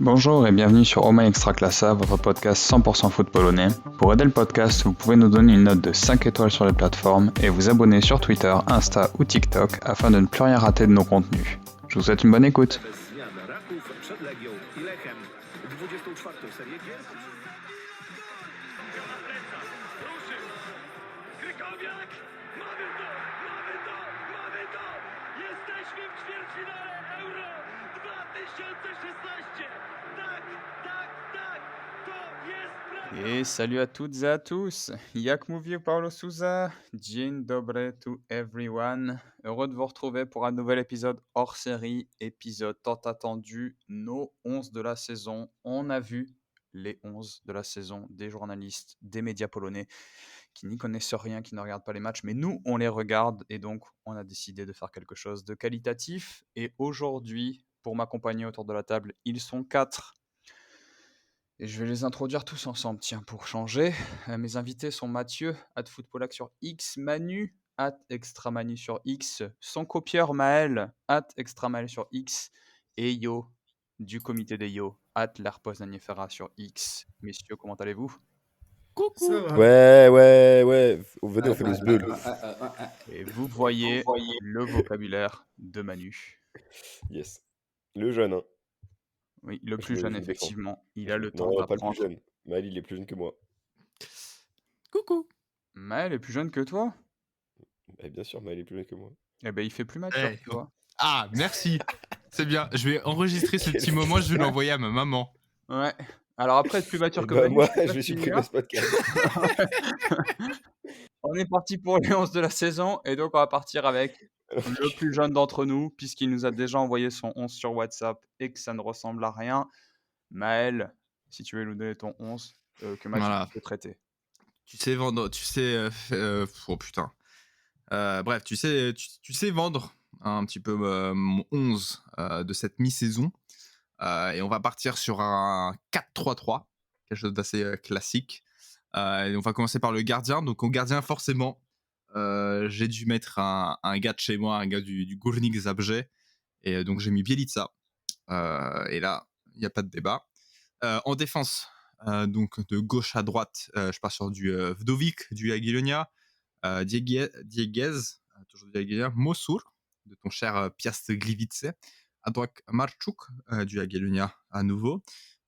Bonjour et bienvenue sur Oma Extraclassa, votre podcast 100% foot polonais. Pour aider le podcast, vous pouvez nous donner une note de 5 étoiles sur les plateformes et vous abonner sur Twitter, Insta ou TikTok afin de ne plus rien rater de nos contenus. Je vous souhaite une bonne écoute. Et salut à toutes et à tous, jak mówił Paulo Souza, dzień dobry to everyone. Heureux de vous retrouver pour un nouvel épisode hors série, épisode tant attendu, nos 11 de la saison. On a vu les 11 de la saison des journalistes, des médias polonais qui n'y connaissent rien, qui ne regardent pas les matchs, mais nous, on les regarde et donc on a décidé de faire quelque chose de qualitatif. Et aujourd'hui, pour m'accompagner autour de la table, ils sont 4. Et je vais les introduire tous ensemble, tiens, pour changer. Mes invités sont Mathieu, @footballac sur X, Manu, @extramanu sur X, son copieur Maël, @extramaël sur X, et Yo, du comité des Yo, @larposnanifera sur X. Messieurs, comment allez-vous? Coucou. Ouais. Venez, on fait le sbeul. Et vous voyez le vocabulaire de Manu. Yes. Le jeune, hein. Oui, le Je plus me- jeune, je me défends. effectivement. Il a le temps Non, pas le plus d'apprendre. jeune. Maël, il est plus jeune que moi. Coucou. Maël est plus jeune que toi? Eh bien sûr, Maël est plus jeune que moi. Eh ben, il fait plus mature que toi. Ah, merci. C'est bien. Je vais enregistrer ce petit moment. Je vais l'envoyer à ma maman. Ouais. Alors après, être plus mature Eh que ben, Manu, moi, je sais pas je vais s'il y supprimer a. ce podcast. On est parti pour les 11 de la saison et donc on va partir avec le plus jeune d'entre nous puisqu'il nous a déjà envoyé son 11 sur WhatsApp et que ça ne ressemble à rien. Maël, si tu veux nous donner ton 11, que Mathieu Voilà. peut traiter. Tu sais vendre. Tu sais. Oh putain. Bref, tu sais vendre un petit peu mon 11 de cette mi-saison. Et on va partir sur un 4-3-3, quelque chose d'assez classique. Et on va commencer par le gardien. Donc, au gardien, forcément, j'ai dû mettre un gars de chez moi, un gars du Górnik Zabrze. Et donc, j'ai mis Bielica. Et là, il n'y a pas de débat. En défense, donc de gauche à droite, je pars sur du Wdowik, du Jagiellonia, Dieguez, toujours du Jagiellonia, Mosur, de ton cher Piast Gliwice. À droite, Marczuk, du Jagiellonia à nouveau.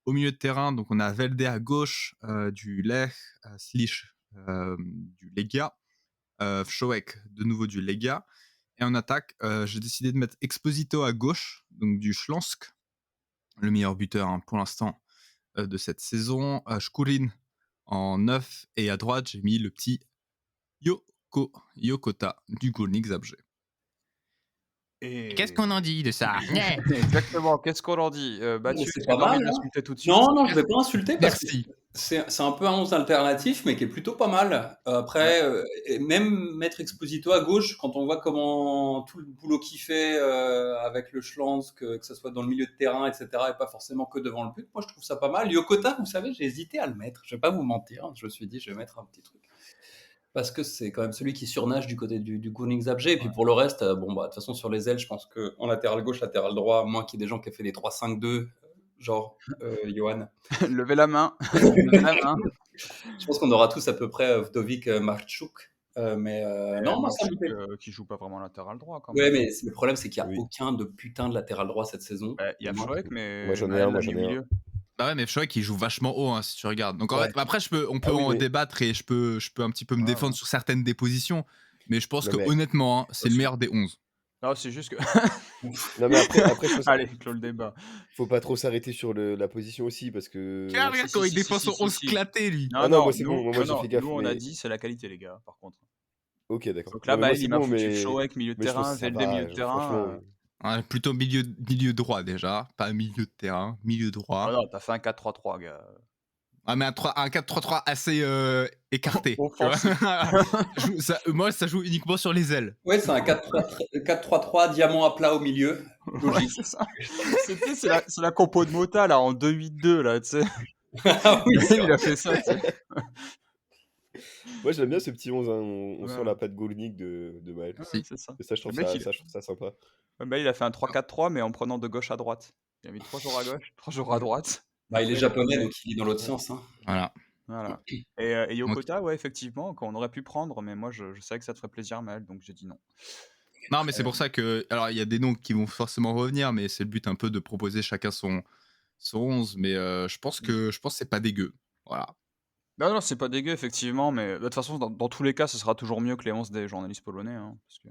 Au milieu de terrain, donc on a Velde à gauche, du Lech, Slish, du Legia, Wszołek, de nouveau du Legia. Et en attaque, j'ai décidé de mettre Exposito à gauche, donc du Śląsk, le meilleur buteur pour l'instant de cette saison. Shkurin en 9. Et à droite, j'ai mis le petit Yokota du Górnik Zabrze. Et Qu'est-ce qu'on en dit de ça? exactement, qu'est-ce qu'on en dit? Mathieu, c'est est-ce pas que t'as envie mal, hein. d'insulter tout de suite? Non, je vais pas insulter parce que Merci. c'est un peu un 11 alternatif, mais qui est plutôt pas mal. Après, et même mettre Exposito à gauche, quand on voit comment tout le boulot qu'il fait avec le Schlansk, que ce soit dans le milieu de terrain, etc., et pas forcément que devant le but, moi je trouve ça pas mal. Yokota, vous savez, j'ai hésité à le mettre. Je vais pas vous mentir, je me suis dit, je vais mettre un petit truc. Parce que c'est quand même celui qui surnage du côté du Górnik Zabrze. Et puis pour le reste, de toute façon, sur les ailes, je pense qu'en latéral gauche, latéral droit, à moins qu'il y ait des gens qui aient fait des 3-5-2, genre Johan. Levez la main. Levez la main. Je pense qu'on aura tous à peu près Wdowik, Marczuk. Mais non, moi ça me Marczuk, plaît. qui joue pas vraiment latéral droit quand Ouais, même. mais le problème, c'est qu'il n'y a Oui. aucun de putain de latéral droit cette saison. Il y a Moi, Wszołek, mais Moi, j'en ai Maël un, l'a moi, mis j'en au ai un. milieu. Bah ouais, mais Shoek, il joue vachement haut, si tu regardes. Donc Ouais. après, on peut Ah oui, en mais- débattre et je peux un petit peu me Ouais, défendre ouais. sur certaines des positions. Mais je pense Non, que mais- honnêtement, c'est le meilleur des 11. Non, c'est juste que. Non, mais après Allez, clôt le débat. faut pas trop s'arrêter sur la position aussi, parce que... Regarde quand il défend son 11 claté, lui. Ah non, moi, c'est bon, moi, j'ai non, fait gaffe, nous, on a mais- dit c'est la qualité, les gars, par contre. Ok, d'accord. Donc là, Non, mais moi, Maël, c'est il m'a bon, foutu mais... Wszołek, milieu de mais je trouve terrain, que ça Velde, va, milieu de terrain. franchement. Ouais, plutôt milieu droit déjà, pas milieu de terrain, milieu droit. Ah non, t'as fait un 4-3-3, gars. Ah, mais un 4-3-3 assez écarté. tu vois. Offensif. Moi, ça joue uniquement sur les ailes. Ouais, c'est un 4-3-3, diamant à plat au milieu. Ouais, Logique. c'est ça. C'est la compo de Mota, là, en 2-8-2, là, tu sais. Ah oui, c'est Il a fait ça, tu sais. Moi, j'aime bien ce petit 11, hein. On Ouais. sent la patte Górnik de Maël. Ouais, c'est ça. Et ça, je trouve Le mec, ça sympa. Maël, il a fait un 3-4-3, mais en prenant de gauche à droite. Il a mis 3 jours à gauche, 3 jours à droite. Bah, il est Après, japonais, donc il est dans l'autre sens. Hein. Voilà. Voilà. Et Donc, Yokota, ouais, effectivement, qu'on aurait pu prendre, mais moi, je savais que ça te ferait plaisir, Maël, donc j'ai dit non. non, mais c'est pour ça que. Alors, il y a des noms qui vont forcément revenir, mais c'est le but un peu de proposer chacun son 11. Mais je pense que c'est pas dégueu. Voilà. Non, non, c'est pas dégueu, effectivement, mais de toute façon, dans tous les cas, ce sera toujours mieux que les 11 des journalistes polonais. Hein, parce que,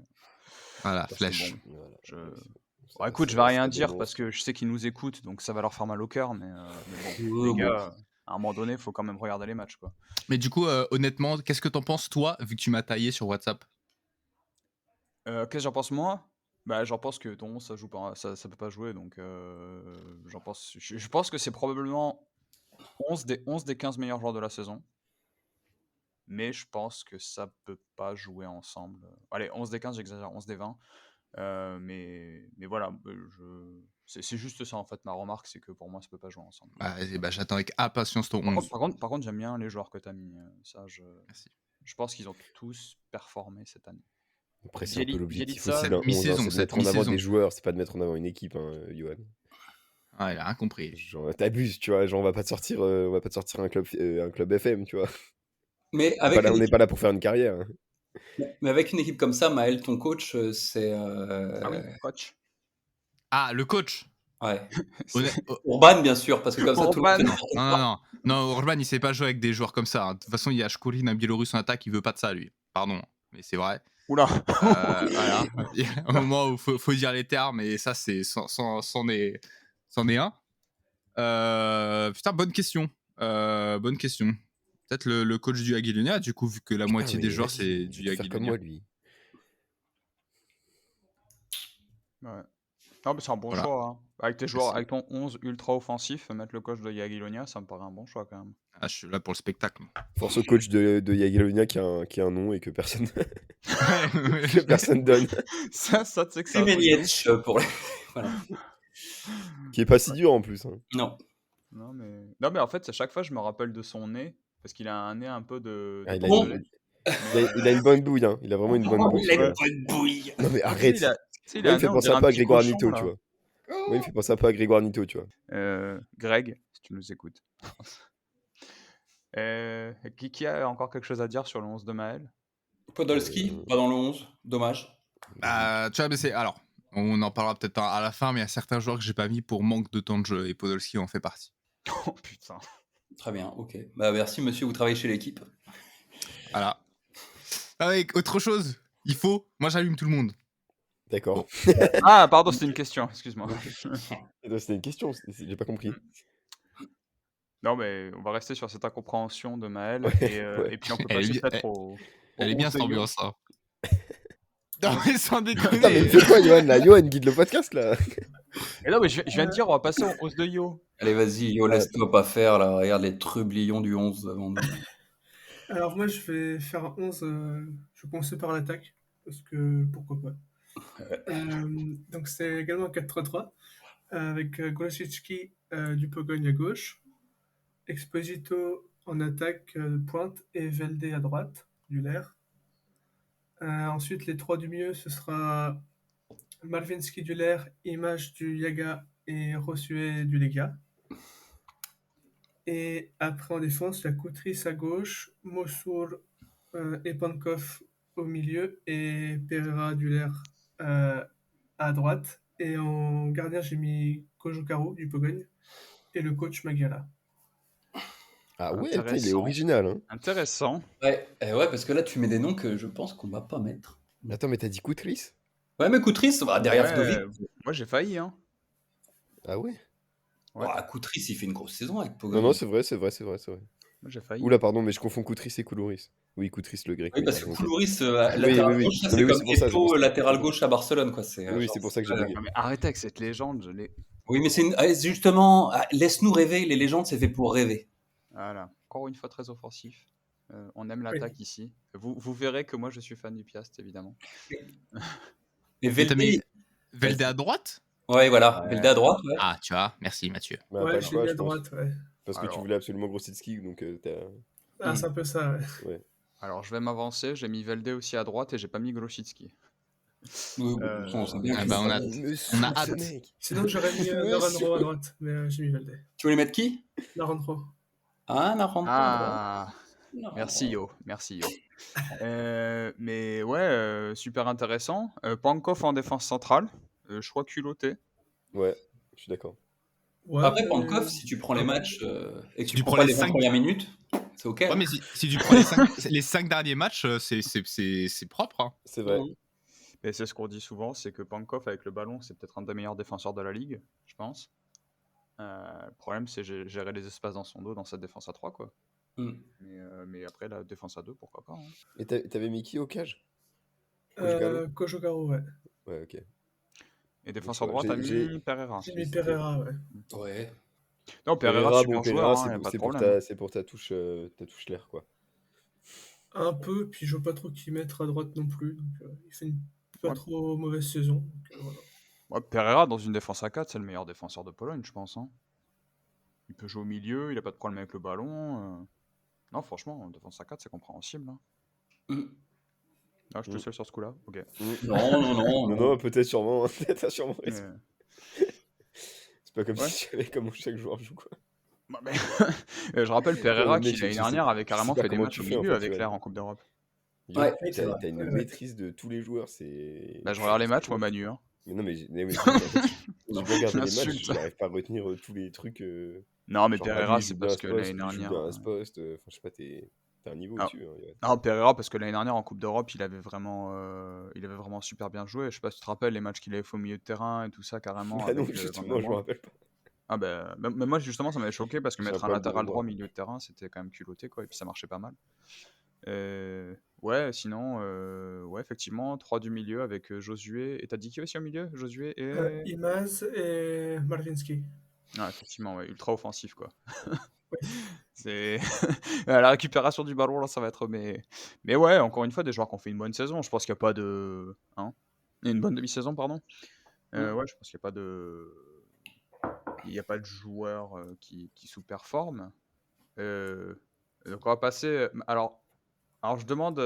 Voilà, parce que flèche. bon, Voilà. je... Ça- Bon, écoute, ça- je vais ça rien dire dénonce. parce que je sais qu'ils nous écoutent, donc ça va leur faire mal au cœur, mais bon, Ouais, les bon. gars, à un moment donné, il faut quand même regarder les matchs, quoi. Mais du coup, honnêtement, qu'est-ce que t'en penses, toi, vu que tu m'as taillé sur WhatsApp? Qu'est-ce que j'en pense moi? Bah, j'en pense que ton 11, ça joue pas, ça peut pas jouer, donc j'en pense, je pense que c'est probablement 11 des 15 meilleurs joueurs de la saison, mais je pense que ça peut pas jouer ensemble. Allez, 11 des 15, j'exagère, 11 des 20, mais voilà, c'est juste ça en fait, ma remarque, c'est que pour moi, ça peut pas jouer ensemble. Bah, j'attends avec impatience ton 11. Par contre, j'aime bien les joueurs que tu as mis, ça, Merci. je pense qu'ils ont tous performé cette année. Après, c'est un peu l'objectif Bielitsa, aussi d'un 11, hein, mi-saison, c'est de cette mettre en avant mi-saison. des joueurs, c'est pas de mettre en avant une équipe, hein, Johan. Ah, il a rien compris. Genre, t'abuses, tu vois, genre, on va pas te sortir un club FM, tu vois. Mais On est avec, pas là- une on n'est équipe, pas là pour faire une carrière. Hein. mais avec une équipe comme ça, Maël, ton coach, c'est. Ah oui, coach. Ah, le coach. Ouais. Honnête- Urban, bien sûr, parce que comme ça, tout le monde Orban. fait n'importe Non, quoi. non, non. Non, Orban, il sait pas jouer avec des joueurs comme ça. Hein. De toute façon, il y a Shkurin, un Biélorusse en attaque, il veut pas de ça, lui. Pardon, mais c'est vrai. Oula. Voilà. Il y a un moment où faut dire les termes, et ça, c'est c'en est un. Putain, bonne question. Bonne question. Peut-être le coach du Aguilunia, du coup, vu que la moitié des joueurs, c'est du Faire comme moi, Aguilunia. lui. Ouais. Non, mais c'est un bon Voilà. choix. Hein. Avec tes joueurs, Merci. avec ton 11 ultra offensif, mettre le coach de Jagiellonia, ça me paraît un bon choix quand même. Ah, je suis là pour le spectacle. Force au coach de Jagiellonia qui a un nom et que personne, que personne donne. ça, tu sais que c'est un truc de ouf. Krimeniec pour les. Voilà. Qui est pas si dur en plus. Hein. Non. Non, mais en fait, à chaque fois, je me rappelle de son nez, parce qu'il a un nez un peu de Ah, Bordelais. il a une bonne bouille, hein. Il a vraiment une bonne bouille. Il a Ouais. une bonne bouille. Non mais Tu sais, arrête. il a, tu sais, il Moi, a il un me fait nez, on penser dirait un un peu à petit Grégoire cochon, Nito, là. tu vois. Moi, il me fait penser un peu à Grégoire Nito, tu vois. Greg, si tu nous écoutes. Qui a encore quelque chose à dire sur le 11 de Maël? Podolski, pas dans le 11. Dommage. Tu vois, mais c'est. Alors, on en parlera peut-être à la fin, mais il y a certains joueurs que j'ai pas mis pour manque de temps de jeu, et Podolski en fait partie. Oh putain. Très bien, ok. Bah merci monsieur, vous travaillez chez l'équipe. Voilà. Avec autre chose, il faut. Moi, j'allume tout le monde. D'accord. Ah, pardon, c'était une question, excuse-moi. C'était une question, j'ai pas compris. Non, mais on va rester sur cette incompréhension de Maël, Ouais. et puis on peut Elle est passer bien- peut-être au Elle est 11 bien de cette Yo. ambiance, hein. Non, mais sans Putain, mais déconner. il fait quoi, Johan là Johan guide le podcast là. Et non, mais je viens de dire, on va passer au 11 de Yo. Allez vas-y, Yo, laisse-toi pas faire là, regarde les trublions du 11 avant nous. Alors moi je vais faire un 11, je vais commencer par l'attaque, parce que pourquoi pas. Donc c'est également un 4-3-3, avec Grosicki du Pogogne à gauche, Exposito en attaque pointe et Velde à droite, du Lair. Ensuite les trois du milieu, ce sera Malvinski du Lair, Image du Yaga et Rosué du Lega. Et après en défense, la Koutris à gauche, Mossour et Pankov au milieu et Pereira Duller à droite. Et en gardien, j'ai mis Kojokaro du Pogogne et le coach Magala. Ah ouais, putain, il est Intéressant. original. Hein. Intéressant. Ouais, parce que là tu mets des noms que je pense qu'on va pas mettre. Attends, mais t'as dit Koutris? Ouais, mais Koutris, bah, derrière Ouais, Vdovic. moi, j'ai failli, hein. Ah ouais? Ouais. Oh, Koutris, il fait une grosse saison avec Pogogne. Non, non, c'est vrai. Moi, j'ai failli. Oula, pardon, mais je confonds Koutris et Koulouris. Oui, Koutris le grec. Oui, parce que pardon, ok. Koulouris, latéral oui. gauche, ça, Non, c'est mais oui, comme c'est pour ça, Eto'o, latéral gauche à Barcelone, quoi. Oui, c'est pour ça que j'ai bugué. Non, mais arrêtez avec cette légende, Oui, mais justement, laisse-nous rêver. Les légendes, c'est fait pour rêver. Voilà. Encore une fois, très offensif. On aime l'attaque ici. Vous verrez que moi, je suis fan du Piast, évidemment. Et Et t'as mis Velde, Velde à droite? ouais, voilà. Ouais. Velde à droite, ouais. Ah, tu vois, merci Mathieu. Bah, pas Ouais, le j'ai choix, mis je à pense. droite, ouais. Parce que Alors. tu voulais absolument Grosicki, donc t'as. Ah, c'est un peu ça, ouais. Alors, je vais m'avancer. J'ai mis Velde aussi à droite et j'ai pas mis Grosicki. Oui, de toute façon, on sait bien Ah qu'il bah, va on pas a mettre. Il me on a saoule, ce hâte. mec. Sinon, j'aurais mis Il me Naranjo à saoule. droite, mais j'ai mis Valde. Tu voulais mettre qui? Naranjo. Ah, Naranjo à droite. Ah, merci Naranjo. Yo, merci Yo. Mais ouais, super intéressant. Pankov en défense centrale, choix culotté. Ouais, je suis d'accord. Ouais, Après, mais Pankov, si tu prends les un peu. matchs et que Si tu tu prends prends pas les les 20 5 premières minutes, c'est OK. Ouais, Hein. mais si tu prends les 5 derniers matchs, c'est propre, hein. C'est vrai. Mhm. Et c'est ce qu'on dit souvent, c'est que Pankov avec le ballon, c'est peut-être un des meilleurs défenseurs de la ligue, je pense. Le problème, c'est gérer les espaces dans son dos dans cette défense à 3, quoi. Mhm. Mais après, la défense à 2, pourquoi pas. Hein. Et t'avais mis qui au cage? Kojugaro? Kojugaro, ouais. Ouais, ok. Et Donc, défense je à vois. droite, t'as mis Pereira. J'ai mis J'hésitais. Pereira, ouais. Ouais. Non, Pereira, Pereira, super bon, joueur, Pereira, hein, y a pas de c'est pour problème. c'est pour ta touche l'air, quoi. Un peu, puis je veux pas trop qu'il mette à droite non plus. Donc, il fait une pas Ouais. trop mauvaise saison. Donc, voilà. Ouais, Pereira, dans une défense à 4, c'est le meilleur défenseur de Pologne, je pense. Hein. Il peut jouer au milieu, il a pas de problème avec le ballon. Non, franchement, en défense à 4, c'est compréhensible. Hein. Mhm. Ah, je suis tout Mm. seul sur ce coup-là. Ok. Non, non, non. Non, non, peut-être sûrement. T'as sûrement Mais, raison. C'est pas comme ouais. si je savais comment chaque joueur joue, quoi. Bah, mais je rappelle Non, Pereira mais mec, qui, l'année je sais, dernière, avait je sais carrément pas fait des comment matchs tu au fais, en milieu fait, avec tu vois. l'air en Coupe d'Europe. Yo, Ouais, oui, c'est t'as vrai. une Ouais, ouais. maîtrise de tous les joueurs, c'est. Bah, je regarde les c'est matchs, moi, ouf. Manu. Hein. Mais non, mais juste, en fait, Non. j'ai beau regarder les matchs, M'insulte. j'arrive pas à retenir tous les trucs. Non, mais Genre, Pereira, lui, il c'est joue bien parce à ce que l'année poste, lui, il joue dernière. bien à ce poste. Enfin, je sais pas, t'as un niveau Ah, au-dessus. Hein, non, Pereira, parce que l'année dernière, en Coupe d'Europe, il avait vraiment super bien joué. Je sais pas si tu te rappelles les matchs qu'il avait fait au milieu de terrain et tout ça, carrément, Ah non, avec Van justement, der je me Brom. rappelle pas. Ah ben, mais moi, justement, ça m'avait choqué parce que J'ai un mettre un problème de latéral droit au mémoire. milieu de terrain, c'était quand même culotté, quoi, et puis ça marchait pas mal. Ouais, sinon, ouais, effectivement, 3 du milieu avec Josué. Et t'as dit qui aussi au milieu? Josué et. Imaz et Martinski. Ah, effectivement, ouais, ultra offensif, quoi. Oui. C'est à la récupération du ballon, là, ça va être. Mais ouais, encore une fois, des joueurs qui ont fait une bonne saison. Je pense qu'il n'y a pas de. Hein? Une bonne demi-saison, pardon. Ouais, je pense qu'il n'y a pas de. Il n'y a pas de joueur qui sous-performe. Donc on va passer. Alors je demande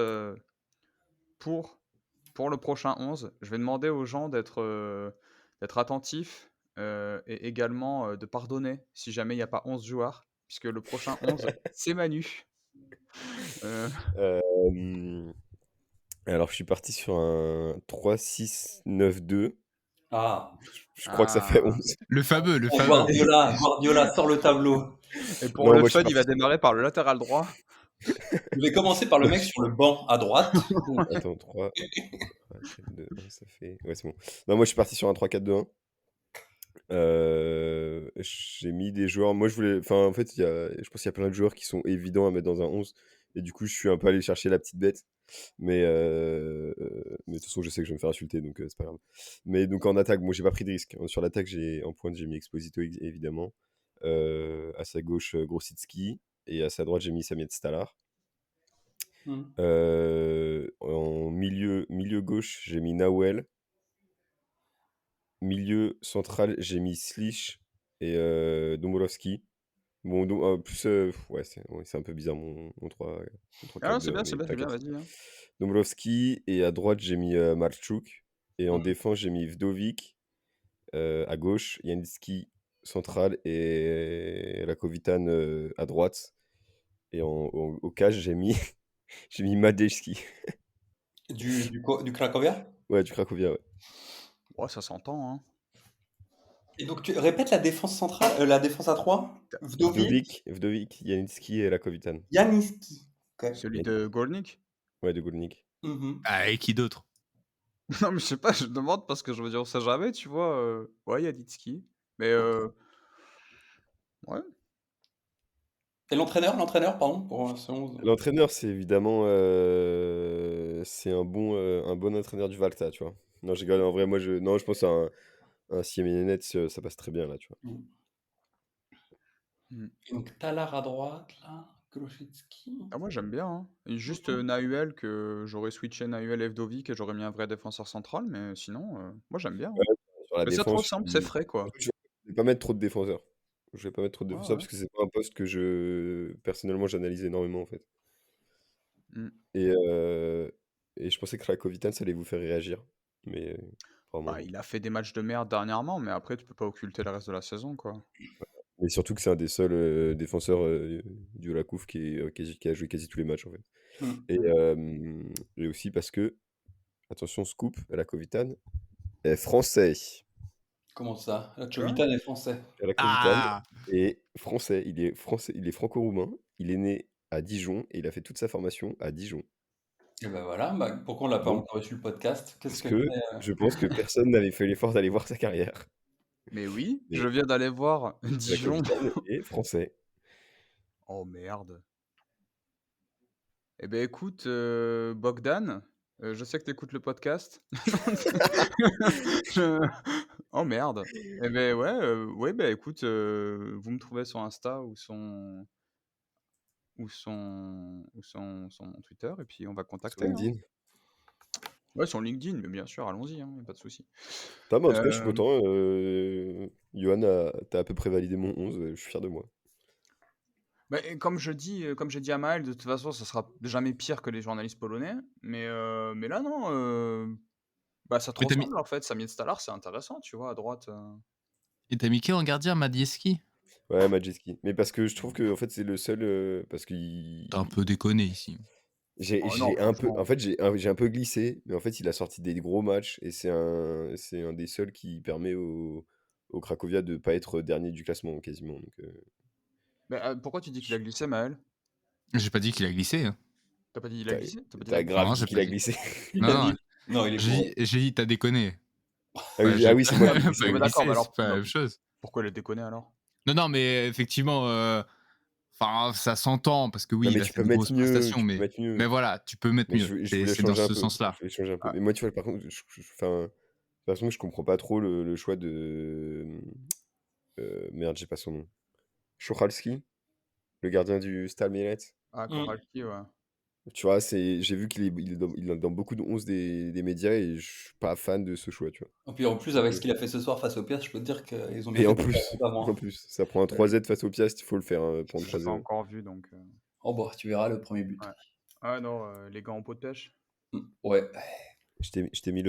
pour, pour le prochain 11, je vais demander aux gens d'être attentifs et également de pardonner si jamais il n'y a pas 11 joueurs, puisque le prochain 11, c'est Manu. Euh, Alors, je suis parti sur un 3-6-9-2. Ah. Je crois que ça fait ah. 11. Le fameux. Oh, Guardiola sort le tableau. Et pour Non, le moi, je suis fun, il va parti. démarrer par le latéral droit. Je vais commencer par le mec sur le banc à droite. Attends, 3, 4, 2, 1, ça fait. Ouais, c'est bon. Non, moi, je suis parti sur un 3-4-2-1. J'ai mis des joueurs. Moi, je voulais. Enfin, en fait, je pense qu'il y a plein de joueurs qui sont évidents à mettre dans un 11. Et du coup, je suis un peu allé chercher la petite bête. Mais de toute façon, je sais que je vais me faire insulter, donc c'est pas grave. Mais donc, en attaque, moi, j'ai pas pris de risque. Sur l'attaque, en pointe, j'ai mis Exposito, évidemment. À sa gauche, Grosicki. Et à sa droite, j'ai mis Samir Stalar. En milieu gauche, j'ai mis Nawel. Milieu central, j'ai mis Slish et Dombrowski. Bon, plus, ouais, c'est un peu bizarre mon 3, Ah non, 4 c'est 2 bien, mais c'est bien, t'inquiète. vas-y. Hein. Dombrowski, et à droite, j'ai mis Marchuk. Et en défense, j'ai mis Vdovic. À gauche, Janitski central et Rakovitan à droite. Et au cage, j'ai mis, j'ai mis Madejski. Du Cracovia. Ouais, du Cracovia, ouais. Ouais, ça s'entend. Hein. Et donc, tu répètes la défense centrale, la défense à 3. Vdovic, Vdovic, Janitski et Rakovitan. Janiski. Ok. Celui de Golnik. Ouais, de Goulnik. Ah, et qui d'autre? Non, mais je sais pas, je demande parce que je veux dire, on sait jamais, tu vois. Ouais, il y a Ditski. Mais ouais. Et l'entraîneur, pardon, pour ce 11. L'entraîneur, c'est évidemment c'est un bon entraîneur du Valta, tu vois. Non, je rigole, en vrai, moi, non, je pense à un Simeone, ça passe très bien, là, tu vois. Et donc, Talar à droite, là. Grosicki. Ah, moi j'aime bien. Hein. Et juste Nahuel, que j'aurais switché Nahuel et Vdovic et j'aurais mis un vrai défenseur central, mais sinon, moi j'aime bien. Hein. Ouais, sur la Mais c'est trop défense, simple, c'est frais, en quoi. fait, je vais pas mettre trop de défenseurs. Je vais pas mettre trop de Ouais, défenseurs ouais. parce que c'est pas un poste que personnellement, j'analyse énormément, en fait. Mm. Et, et je pensais que Rakovitan, ça allait vous faire réagir. Mais vraiment Bah, non. il a fait des matchs de merde dernièrement, mais après, tu peux pas occulter le reste de la saison, quoi. Mais surtout que c'est un des seuls défenseurs du Olakouf qui a joué quasi tous les matchs en fait. Mm. Et aussi parce que, attention, scoop, la Covitan est français. Comment ça? La Tu vois? Chovitan est français. La Covitan Ah est français. Il est franco-roumain. Il est né à Dijon et il a fait toute sa formation à Dijon. Et ben voilà, bah, pourquoi on l'a pas Donc, encore eu sur le podcast? Qu'est-ce parce que que fait, je pense que personne n'avait fait l'effort d'aller voir sa carrière. Mais oui, je Mais viens d'aller voir la Dijon. Covitan est français. Oh merde. Eh ben écoute, Bogdan, je sais que tu écoutes le podcast. Je Oh merde. Eh ben ouais, ouais, bah, écoute, vous me trouvez sur Insta ou son Twitter et puis on va Sur contacter, hein. LinkedIn. Ouais, sur LinkedIn, mais bien sûr, allons-y, hein, y a pas de souci. Non, mais en tout cas, je suis Hem, content. Johan, t'as à peu près validé mon 11. Je suis fier de moi. bah, et comme j'ai dit à Maël, de toute façon, ça sera jamais pire que les journalistes polonais, mais là non, bah, ça te Mais t'as mis, ressemble en fait. Samir Stalar, c'est intéressant, tu vois, à droite. et t'as mis qui en gardien, Madieski? Ouais, Majewski. Mais parce que je trouve que en fait, c'est le seul. Parce que T'as un peu déconné ici. Oh non, j'ai un peu. En franchement. fait, j'ai un peu glissé. Mais en fait, il a sorti des gros matchs. Et c'est un des seuls qui permet au Cracovia de pas être dernier du classement quasiment. Donc, Bah, pourquoi tu dis qu'il a glissé, Maël? J'ai pas dit qu'il a glissé, hein. T'as pas dit il a t'as glissé? T'as pas dit il a t'as glissé? grave Non, dit j'ai qu'il pas a dit. glissé. Il Non, a non, dit. Non, il est bourré. j'ai dit t'as déconné. Ah oui, c'est moi qui ai Pas glissé. Ah bah d'accord, glissé, bah c'est alors pas la même chose. pourquoi il a déconné alors? Non, non, mais effectivement, enfin, ça s'entend parce que oui, Non, il mais a tu fait peux de grosses mettre mieux. prestations, Tu peux mettre mais mieux. voilà, tu peux mettre Mais mieux. je voulais C'est dans changer un ce peu. sens-là. Je voulais changer un peu. Ouais. Mais moi, tu vois, par contre, enfin, de toute façon, je comprends pas trop le choix de. Merde, j'ai pas son nom. Chochalski, le gardien du Stade Mielec. Ah, Mm. Koralki, ouais. Tu vois, j'ai vu qu'il est dans beaucoup de 11 des médias et je suis pas fan de ce choix, tu vois. Et puis en plus, Donc, avec ce qu'il a fait ce soir face au PS, je peux te dire qu'ils ont bien et fait en de le faire plus, avant, en hein. plus, ça prend un 3Z face au Piast, il faut le faire pour le Je l'ai pas 3-0. encore vu donc Oh bah, tu verras le premier but. ouais. Ah non, les gants en peau de pêche? Ouais. Je t'ai mis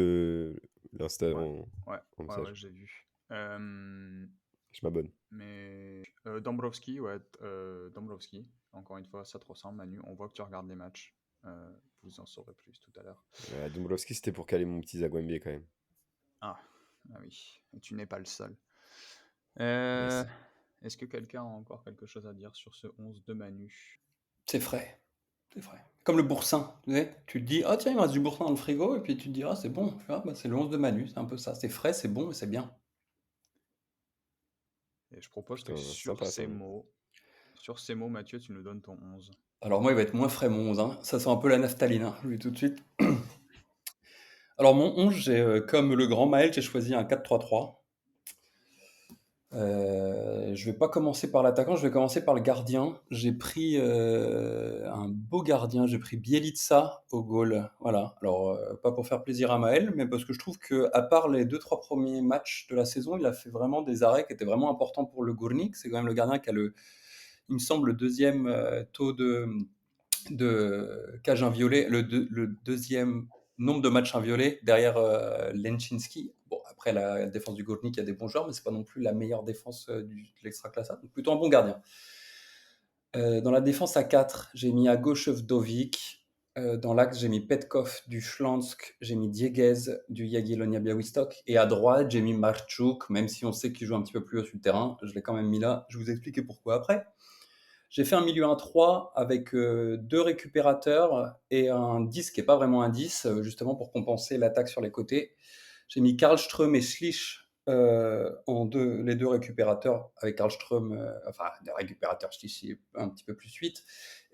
l'Insta Ouais. Ouais, en ouais, ouais, message. j'ai vu. Je m'abonne. Mais Dombrovski, ouais, Dombrovski, encore une fois, ça te ressemble, Manu. On voit que tu regardes les matchs. Vous en saurez plus tout à l'heure. Dombrovski, c'était pour caler mon petit Zagwembe quand même. Ah, ah oui, et tu n'es pas le seul. Euh, Yes. Est-ce que quelqu'un a encore quelque chose à dire sur ce 11 de Manu? C'est frais. C'est frais. Comme le boursin. Tu sais, tu te dis, ah tiens, il me reste du boursin dans le frigo, et puis tu te dis, ah c'est bon. Ah, bah, c'est le 11 de Manu, c'est un peu ça. C'est frais, c'est bon, et c'est bien. Et je propose que Putain, sympa ça. sur ces mots, Mathieu, tu nous donnes ton 11. Alors moi, il va être moins frais mon 11, hein. Ça sent un peu la naphtaline, hein, je vous le dis tout de suite. Alors mon 11, comme le grand Maël, j'ai choisi un 4-3-3. Je vais pas commencer par l'attaquant, je vais commencer par le gardien. J'ai pris un beau gardien, j'ai pris Bielitsa au goal. Voilà. Alors pas pour faire plaisir à Maël, mais parce que je trouve que à part les 2-3 premiers matchs de la saison, il a fait vraiment des arrêts qui étaient vraiment importants pour le Gournik. C'est quand même le gardien qui a il me semble, le deuxième taux de cage inviolée, le deuxième nombre de matchs inviolés derrière Lenchinski. Bon, après, la défense du Gournik, il y a des bons joueurs, mais c'est pas non plus la meilleure défense de l'extra-classa. Donc, plutôt un bon gardien. Dans la défense à 4, j'ai mis à gauche Vdovic. Dans l'axe, j'ai mis Petkov du Schlansk, j'ai mis Dieguez du Jagiellonia Białystok. Et à droite, j'ai mis Marchuk, même si on sait qu'il joue un petit peu plus haut sur le terrain. Je l'ai quand même mis là. Je vais vous expliquer pourquoi après. J'ai fait un milieu 1-3 avec 2 récupérateurs et un 10 qui n'est pas vraiment un 10, justement pour compenser l'attaque sur les côtés. J'ai mis Karlström et Schlich les deux récupérateurs, avec Karlström, enfin, des récupérateurs, Schlich un petit peu plus 8.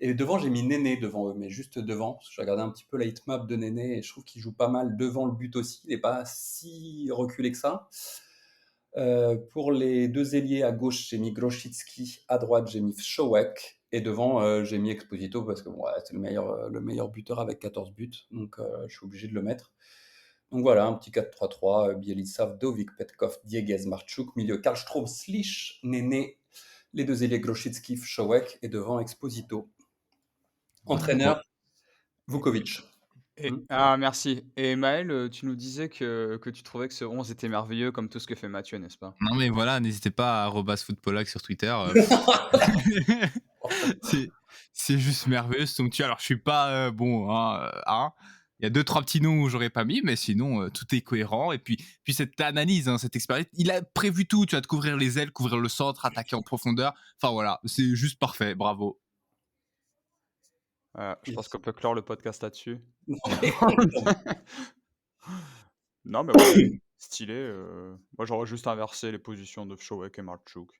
Et devant, j'ai mis Néné devant eux, mais juste devant, parce que j'ai regardé un petit peu la hitmap de Néné et je trouve qu'il joue pas mal devant le but aussi. Il n'est pas si reculé que ça. Pour les deux ailiers, à gauche, j'ai mis Grosicki, à droite, j'ai mis Wszołek, et devant, j'ai mis Exposito parce que bon, ouais, c'est le meilleur buteur avec 14 buts, donc je suis obligé de le mettre. Donc voilà, un petit 4-3-3, Bielitsa, Vdovic, Petkov, Dieguez, Marchuk, milieu Karlström, Schlich, Néné, les deux ailiers Grosicki, Wszołek, et devant Exposito. Entraîneur, Vukovic. Et Mmh. merci. Et Maël, tu nous disais que tu trouvais que ce 11 était merveilleux comme tout ce que fait Mathieu, n'est-ce pas? Non, mais voilà, n'hésitez pas à @footpollack sur Twitter. C'est c'est juste merveilleux ce somptueux. Alors, je suis pas bon, hein. Il y a 2-3 petits noms où j'aurais pas mis, mais sinon, tout est cohérent. Et puis cette analyse, hein, cette expérience, il a prévu tout. Tu vas te couvrir les ailes, couvrir le centre, attaquer en profondeur. Enfin voilà, c'est juste parfait. Bravo. Je pense qu'on peut clore le podcast là-dessus. Non, mais Non, mais ouais, stylé, moi, j'aurais juste inversé les positions de Fshowek et Martchouk.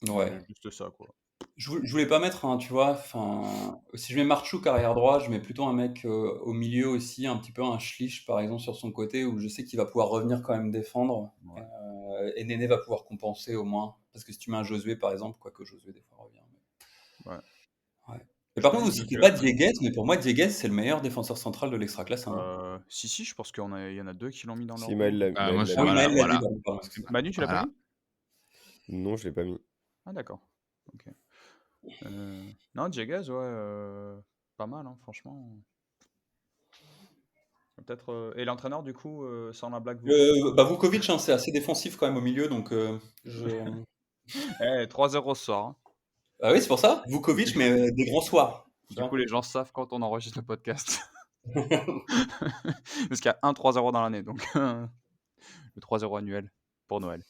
ouais. C'est juste ça, quoi. Je voulais pas mettre un, tu vois, enfin, si je mets Marchouk arrière droit, je mets plutôt un mec au milieu aussi, un petit peu un Schlich par exemple sur son côté, où je sais qu'il va pouvoir revenir quand même défendre, Ouais. et Néné va pouvoir compenser au moins. Parce que si tu mets un Josué par exemple, quoique Josué des fois revient. Ouais. Ouais. Et Je par contre, pense vous que citez tu pas as Dieguez, mais pour moi Dieguez c'est le meilleur défenseur central de l'extra-classe, hein. si, je pense il y en a 2 qui l'ont mis dans leur Si lot. Bah, moi, Maël je l'a Ah oui, mis. voilà, Maël l'a dit, voilà, pardon, excuse-moi. Manu, tu l'as pas voilà. mis? Non, je l'ai pas mis. Ah d'accord, OK. Non, Dieguez, ouais, pas mal, hein, franchement. Peut-être, et l'entraîneur du coup, sans la blague Bah, Vukovic, hein, c'est assez défensif quand même au milieu, donc je... 3-0 ce soir, hein. Ah oui, c'est pour ça, Vukovic, mais des grands soirs. Tu Du vois. coup, les gens savent quand on enregistre le podcast. Parce qu'il y a un 3-0 dans l'année, donc le 3-0 annuel pour Noël.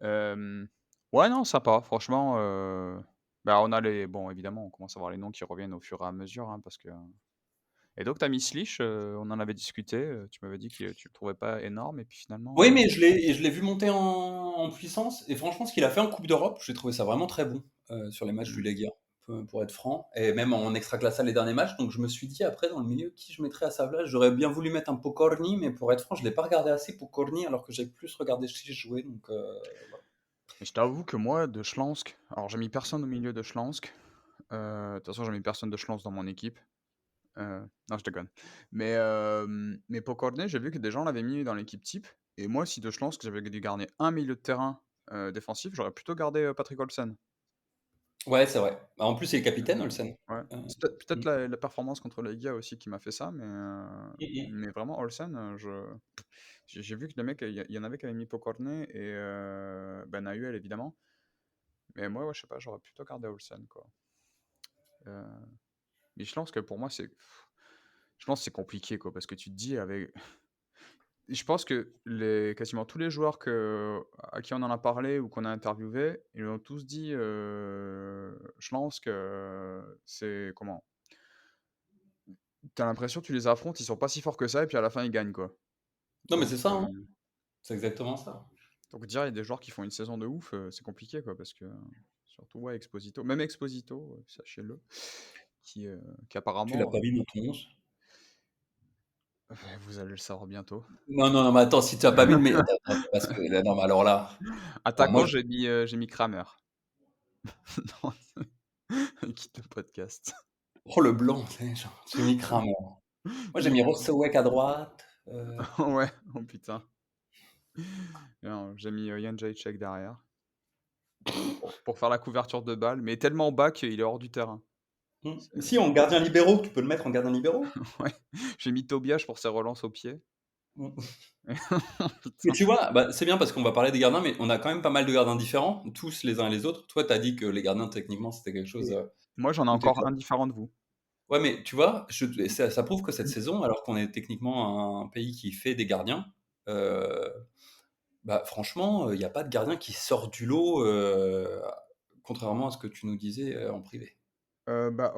Ouais, non, sympa, franchement, on a bon, évidemment, on commence à voir les noms qui reviennent au fur et à mesure, hein, parce que et donc tu as mis Slich, on en avait discuté, tu m'avais dit que tu le trouvais pas énorme et puis finalement, Oui, mais je l'ai vu monter en puissance. Et franchement, ce qu'il a fait en Coupe d'Europe, j'ai trouvé ça vraiment très bon sur les matchs du mmh, Legia, pour être franc. Et même en extra les derniers matchs. Donc je me suis dit après, dans le milieu, qui je mettrais à sa place. J'aurais bien voulu mettre un Pokorny, mais pour être franc, je ne l'ai pas regardé assez Pokorny, alors que j'ai plus regardé Schlich jouer. Donc voilà. et je t'avoue que moi, de Schlansk, alors j'ai mis personne au milieu de Schlansk, de toute façon, j'ai mis personne de Schlansk dans mon équipe. Non, je déconne. Mais Pokorny, j'ai vu que des gens l'avaient mis dans l'équipe type. Et moi, si de chance que j'avais dû garder un milieu de terrain défensif, j'aurais plutôt gardé Patrick Olsen. Ouais, c'est vrai. Bah, en plus, il est capitaine, Euh, Olsen. ouais. Euh, C'est peut-être mm, la performance contre les gars aussi qui m'a fait ça, mm, mm. mais vraiment, Olsen, j'ai vu que les mecs, il y en avait qui avaient mis Pokorny et Ben Ayuel, évidemment. Mais moi, ouais, je sais pas, j'aurais plutôt gardé Olsen, quoi. Euh, mais je pense que pour moi, je pense que c'est compliqué, quoi, parce que tu te dis, avec. Je pense que quasiment tous les joueurs à qui on en a parlé ou qu'on a interviewé, ils ont tous dit, Schlansk, c'est comment? T'as l'impression que tu les affrontes, ils sont pas si forts que ça et puis à la fin ils gagnent, quoi. Non, mais Donc c'est ça, hein. C'est exactement ça. dire il y a des joueurs qui font une saison de ouf, c'est compliqué, quoi, parce que surtout, ouais, Exposito, même Exposito, sachez-le, qui, heu, qui Tu l'as apparemment, pas mis dans ton 11. vous allez le savoir bientôt. Non, non, non, mais attends, si tu as pas mis attends, attends, parce que là, non, mais alors là, enfin, moi, Attaquant, j'ai mis Kramer. Non, il quitte le podcast. oh le blanc, tu sais, genre, j'ai mis Kramer. Moi, j'ai mis Rosowek à droite. Ouais, oh putain. Non, j'ai mis Jan Jacek derrière pour faire la couverture de balle, mais tellement bas qu'il est hors du terrain. C'est- Si, en gardien libéraux, tu peux le mettre en gardien libéraux. Ouais, j'ai mis Tobias pour ses relances au pied. Mm. Mais Putain. tu vois, bah, c'est bien parce qu'on va parler des gardiens, mais on a quand même pas mal de gardiens différents, tous les uns et les autres. Toi, tu as dit que les gardiens, techniquement, c'était quelque chose Et moi, j'en ai où tu encore un différent de vous. Ouais, mais tu vois, ça prouve que cette saison, alors qu'on est techniquement un pays qui fait des gardiens, euh, bah, franchement, il n'y a pas de gardien qui sort du lot, contrairement à ce que tu nous disais en privé.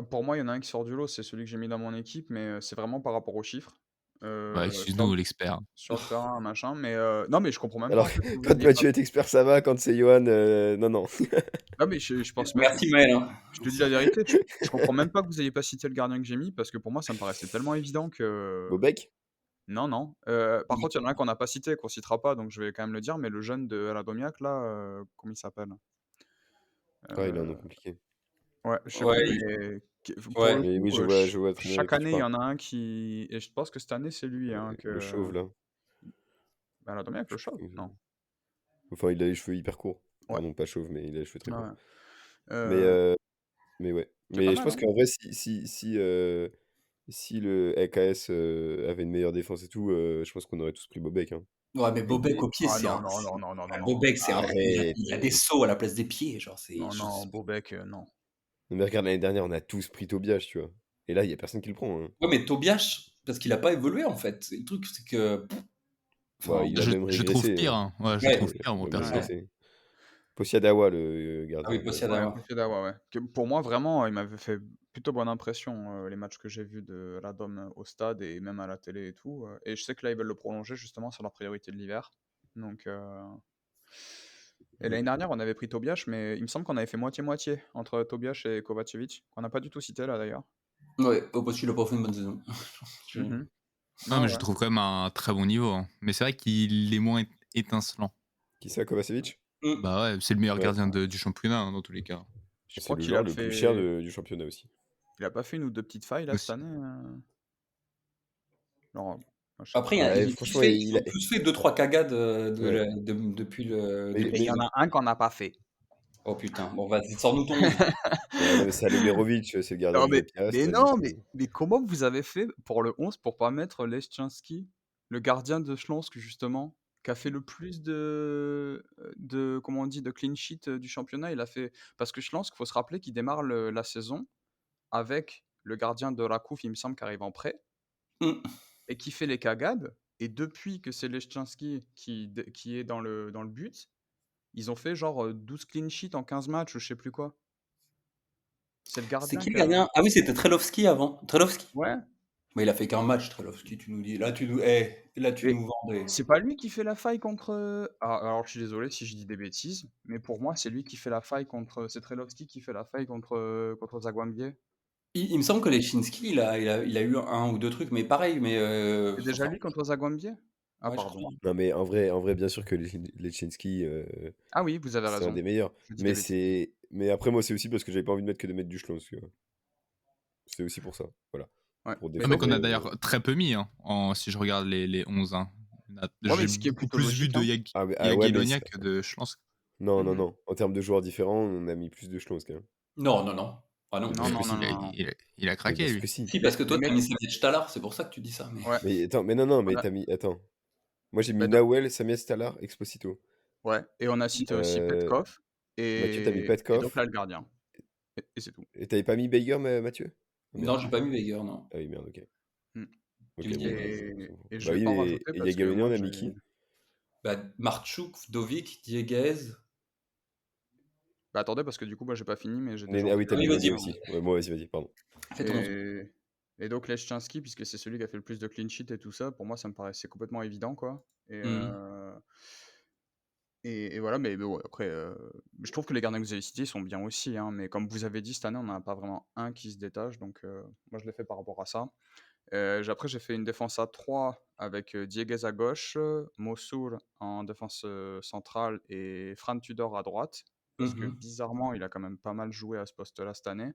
Pour moi, il y en a un qui sort du lot, c'est celui que j'ai mis dans mon équipe, mais c'est vraiment par rapport aux chiffres. Ouais, Sur, excuse-nous, l'expert. sur le terrain, machin, mais non, mais je comprends même pas Alors, en fait que vous quand ayez pas. Mathieu est expert, ça va. Quand c'est Johan, non, non. Non, mais je pense même. Merci Maël, hein. Je te dis la vérité, je comprends même pas que vous ayez pas cité le gardien que j'ai mis parce que pour moi, ça me paraissait tellement évident que. Bobek? Non, non. Par contre, il y en a un qu'on n'a pas cité, qu'on citera pas, donc je vais quand même le dire, mais le jeune de Radomiak, là, comment il s'appelle? Ah, il a un nom Euh, compliqué. ouais, je sais pas, Ouais, mais pour ouais. le Mais oui, coup, je vois très bien de chaque qui tu année, il y parles. en a un qui. Et je pense que cette année, c'est lui, hein, Le chauve, là. Radomiak, Je le sais chauve? plus. Non. Enfin, il a les cheveux hyper courts. Ouais. Pardon, pas chauve, mais il a les cheveux très courts. Ouais. Mais, Euh, mais ouais. qui est pas Mais je mal, pense hein? qu'en vrai, si Si le LKS avait une meilleure défense et tout, je pense qu'on aurait tous pris Bobek. Hein. Ouais, mais Bobek au pied, Ah c'est non, un. non, non, non, non, non, non. Bobek, c'est un. Arrête. Il a des sauts à la place des pieds, genre c'est. Non, non, Bobek, non. Non, mais regarde, l'année dernière, on a tous pris Tobias, tu vois. Et là, il y a personne qui le prend. Hein. Ouais, mais Tobias, parce qu'il a pas évolué en fait. Le truc, c'est que. Bah, Enfin, il a Je, même je trouve régressé. pire. Hein. Ouais, je Ouais. trouve pire, Il moi, a même perso. régressé. Posiadawa, le Ah gardien. oui, Ouais, Posiadawa. Kushida, ouais. Pour moi, vraiment, il m'avait fait plutôt bonne impression, les matchs que j'ai vus de Radom au stade et même à la télé et tout. Et je sais que là, ils veulent le prolonger justement sur leur priorité de l'hiver. Donc, et l'année dernière, on avait pris Tobias, mais il me semble qu'on avait fait moitié-moitié entre Tobias et Kovacevic, qu'on n'a pas du tout cité là d'ailleurs. Ouais, parce qu'il a pas fait une bonne saison. Je- Mhm. Non, Non, mais ouais. je trouve quand même un très bon niveau. Hein. Mais c'est vrai qu'il est moins étincelant. Qui ça, Kovacevic? Mm. Bah ouais, c'est le meilleur Ouais. gardien du championnat, hein, dans tous les cas. Je C'est crois le qu'il joueur a le fait. plus cher du championnat aussi. Il a pas fait une ou deux petites failles là cette Aussi. année. Genre, je sais Après, pas. Ouais, ils franchement, il ont a... tous fait 2-3 cagades Ouais. depuis le. Mais- Et il y en a un qu'on n'a pas fait. Oh putain, bon, vas-y, sors-nous ton 11. Ouais, non, mais c'est Alemerovic, c'est le gardien Non, de Piast. mais vas-y, non, c'est bon. mais comment vous avez fait pour le 11 pour pas mettre Leszczynski, le gardien de Śląsk justement, qui a fait le plus comment on dit, de clean sheet du championnat. Il a fait parce que Śląsk, faut se rappeler qu'il démarre la saison avec le gardien de Raków, il me semble, qui arrive en prêt Mm. et qui fait les cagades. Et depuis que c'est Leszczynski qui est dans le but, ils ont fait genre 12 clean sheets en 15 matchs ou je sais plus quoi. C'est le C'est gardien qui le qui a... gardien? Ah oui, c'était Trelovski avant. Trelovski? Ouais. Mais il a fait qu'un match, Trelovski, tu nous dis. Là, tu Et nous vends des. c'est pas lui qui fait la faille contre. Ah, alors je suis désolé si je dis des bêtises, mais pour moi, c'est lui qui fait la faille contre. C'est Trelovski qui fait la faille contre Zagłębie. Il me semble que Leshinsky, il a eu un ou deux trucs, mais pareil, mais. C'est déjà lui contre Zagłębie? Ah, Ouais, je pardon. crois. Non, mais en vrai, bien sûr que Leszczynski, Ah oui, vous avez c'est un raison. des meilleurs. Je dis des bêtises. Mais après, moi, c'est aussi parce que j'avais pas envie de mettre que de mettre du Schlons, tu vois. C'est aussi pour ça. Voilà. Ouais. Pour Mais Un mec qu'on a défendre. d'ailleurs très peu mis, hein, si je regarde les 11. Hein. Ouais, mais J'ai ce qui est beaucoup plutôt plus vu logique, de hein. Ah, ouais, mais Jagiellonia que de Schlansk. non, Mhm. non. En termes de joueurs différents, on a mis plus de Schlons, quand même. Non, non, non. Ah non. Non, non, Si, non, non. il a Mais craqué, bien sûr lui. que si. Si, parce que toi, Les t'as mecs- mis Savic Talar, c'est pour ça que tu dis ça. Mais... Ouais. Mais attends, non, mais On a- t'as mis. Attends. Moi, j'ai mis Bah, donc- Nahuel, Samia Stalar, Exposito. Ouais. Et on a cité aussi Euh, Petkov. Mathieu, t'as mis Et Petkov. donc là, le gardien. Et c'est tout. Et t'avais pas mis Bayer, Mathieu? Ah, merde. Non, j'ai pas mis Weger, non. Ah oui, merde, ok. Hmm. Ok, J'ai mis bon, Dieguez. bah, on s'en fout. Et je Bah vais oui, pas en mais rajouter et parce que Jagiellonia, moi, on a mis j'ai... qui? Bah, Marchuk, Vdovic, Dieguez. Bah, attendez, parce que du coup, moi, j'ai pas fini, mais j'ai déjà Ah oui, t'as mis Oui, Néné vas-y. aussi. Ouais, moi, vas-y, pardon. Fais ton 11. Et donc Leszczynski, puisque c'est celui qui a fait le plus de clean sheet et tout ça, pour moi ça me paraissait complètement évident quoi. Et voilà, mais ouais, après, je trouve que les gardiens que vous avez cités sont bien aussi, hein, mais comme vous avez dit cette année, on n'en a pas vraiment un qui se détache, donc moi je l'ai fait par rapport à ça. Après j'ai fait une défense à 3 avec Dieguez à gauche, Mossoul en défense centrale et Fran Tudor à droite, parce que bizarrement il a quand même pas mal joué à ce poste-là cette année.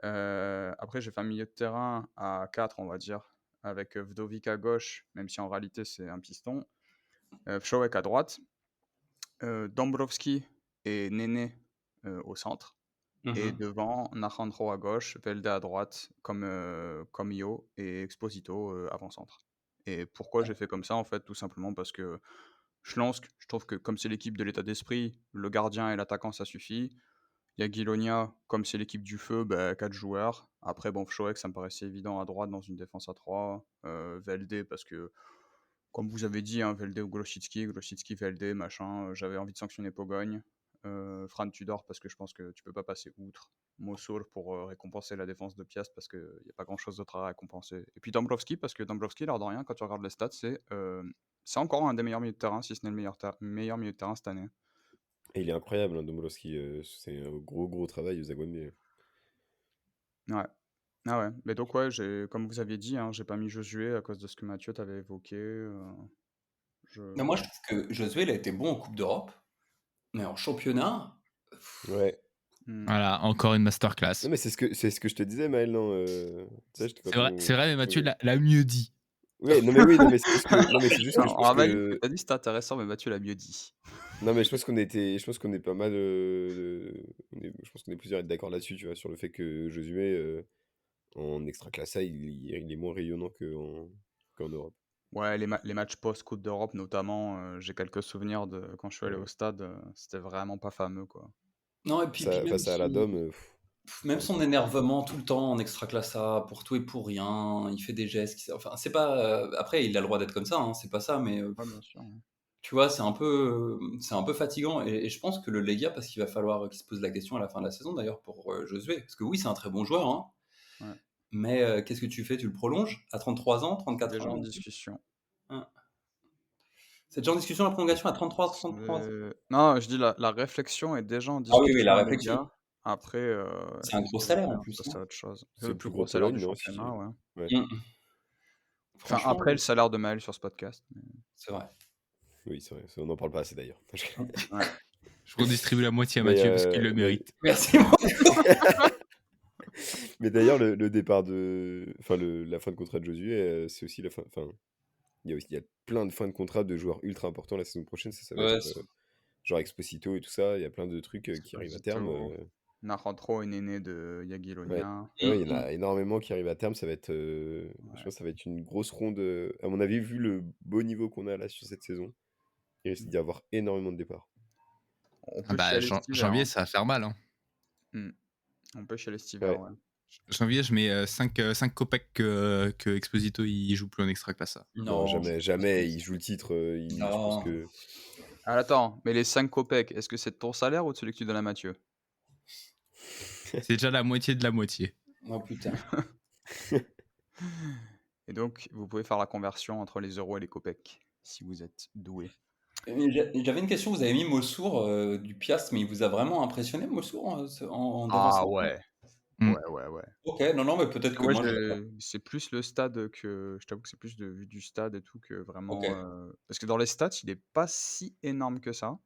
Après, j'ai fait un milieu de terrain à 4, on va dire, avec Vdovic à gauche, même si en réalité c'est un piston, Wszołek à droite, Dąbrowski et Néné au centre, et devant, Naranjo à gauche, Velde à droite, comme Io, et Exposito avant-centre. Et pourquoi j'ai fait comme ça, en fait? Tout simplement parce que Śląsk, je trouve que comme c'est l'équipe de l'état d'esprit, le gardien et l'attaquant, ça suffit. Jagiellonia, comme c'est l'équipe du feu, 4 joueurs. Après, bon, Wszołek, ça me paraissait évident à droite dans une défense à 3. Velde, parce que, comme vous avez dit, hein, Velde ou Grosicki, Velde, machin, j'avais envie de sanctionner Pogogne. Fran Tudor, parce que je pense que tu peux pas passer outre. Mossoul pour récompenser la défense de Piast, parce qu'il n'y a pas grand chose d'autre à récompenser. Et puis Dąbrowski, parce que Dąbrowski, l'air de rien, quand tu regardes les stats, c'est encore un des meilleurs milieux de terrain, si ce n'est le meilleur milieu de terrain cette année. Et il est incroyable, hein, Dombrowski. C'est un gros travail aux Zagłębie. Ouais. Ah ouais, mais donc ouais, comme vous aviez dit, hein, j'ai pas mis Josué à cause de ce que Mathieu t'avait évoqué. Mais moi, je trouve que Josué, il a été bon en Coupe d'Europe, mais en championnat. Ouais. Voilà, encore une masterclass. Non, mais c'est ce que je te disais, Maël, non C'est vrai, mais Mathieu l'a mieux dit. Ouais, non, mais c'est juste que. Non, mais c'est juste que je pense Malik, ce que. que t'as dit, c'était intéressant, mais Mathieu l'a mieux dit. Non, mais je pense qu'on est pas mal. Je pense qu'on est plusieurs à être d'accord là-dessus, tu vois, sur le fait que Josué, en Extraclassa, il est moins rayonnant qu'en Europe. Ouais, les matchs post-Coupe d'Europe notamment, j'ai quelques souvenirs de quand je suis allé au Ouais. stade, c'était vraiment pas fameux, quoi. Non, et puis même Face à la Dom, même c'est son énervement tout le temps en extraclassa, pour tout et pour rien, il fait des gestes, enfin, c'est pas. Après, il a le droit d'être comme ça, hein, c'est pas ça, mais Ouais, bien sûr, ouais. tu vois, c'est un peu fatigant. Et je pense que le Legia, parce qu'il va falloir qu'il se pose la question à la fin de la saison d'ailleurs pour Josué, parce que oui, c'est un très bon joueur, hein, Ouais. mais qu'est-ce que tu fais? Tu le prolonges à 33 ans, 34 Déjà en ans? discussion. Hein. C'est déjà en discussion la prolongation à 33 ans? Non, je dis la réflexion est déjà en Ah oui, oui, la discussion, les réflexion. gars. Après, C'est un est-ce gros que salaire en voilà, plus, ça non? c'est autre chose. c'est Le le plus plus gros gros de salaire du Pologne, non? Si championnat, ouais. Ouais. Enfin, Franchement, après le salaire de Maël sur ce podcast. c'est vrai. Oui, c'est vrai. On n'en parle pas assez d'ailleurs. Ouais. Je redistribue la moitié à Mais, Mathieu parce qu'il le mais- mérite. Merci. Mais d'ailleurs, le départ de. Enfin, la fin de contrat de Josué, c'est aussi la fin. Enfin, il y a plein de fins de contrat de joueurs ultra importants la saison prochaine. Ça va Ouais, être genre Exposito et tout ça. Il y a plein de trucs qui arrivent à terme. Narantro est né de Ouais. Yagiellonia. Ouais, il y en a énormément qui arrivent à terme. Ça va être, je Ouais. pense que ça va être une grosse ronde. À mon avis, vu le beau niveau qu'on a là sur cette saison, il risque d'y avoir énormément de départs. On Ah peut bah, chialer cet hiver, janvier, hein. ça va faire mal. Hein. On peut chialer cet hiver, Ouais. ouais. Janvier, je mets 5 copecs que Exposito il joue plus en Extraclassa. Non, je jamais. Il joue le titre. Je pense Non. que. Ah, attends, mais les 5 copecs, est-ce que c'est de ton salaire ou de celui que tu donnes à Mathieu? C'est déjà la moitié de la moitié. Oh putain. Et donc, vous pouvez faire la conversion entre les euros et les copecs, si vous êtes doué. J'avais une question, vous avez mis Mossour du Piast, mais il vous a vraiment impressionné Mossour en défenseur? Ouais. Mm. Ouais. Ok, non, mais Parce peut-être que que moi, moi c'est plus le stade que. Je t'avoue que c'est plus de vue du stade et tout que vraiment. Ok. Parce que dans les stats, il est pas si énorme que ça.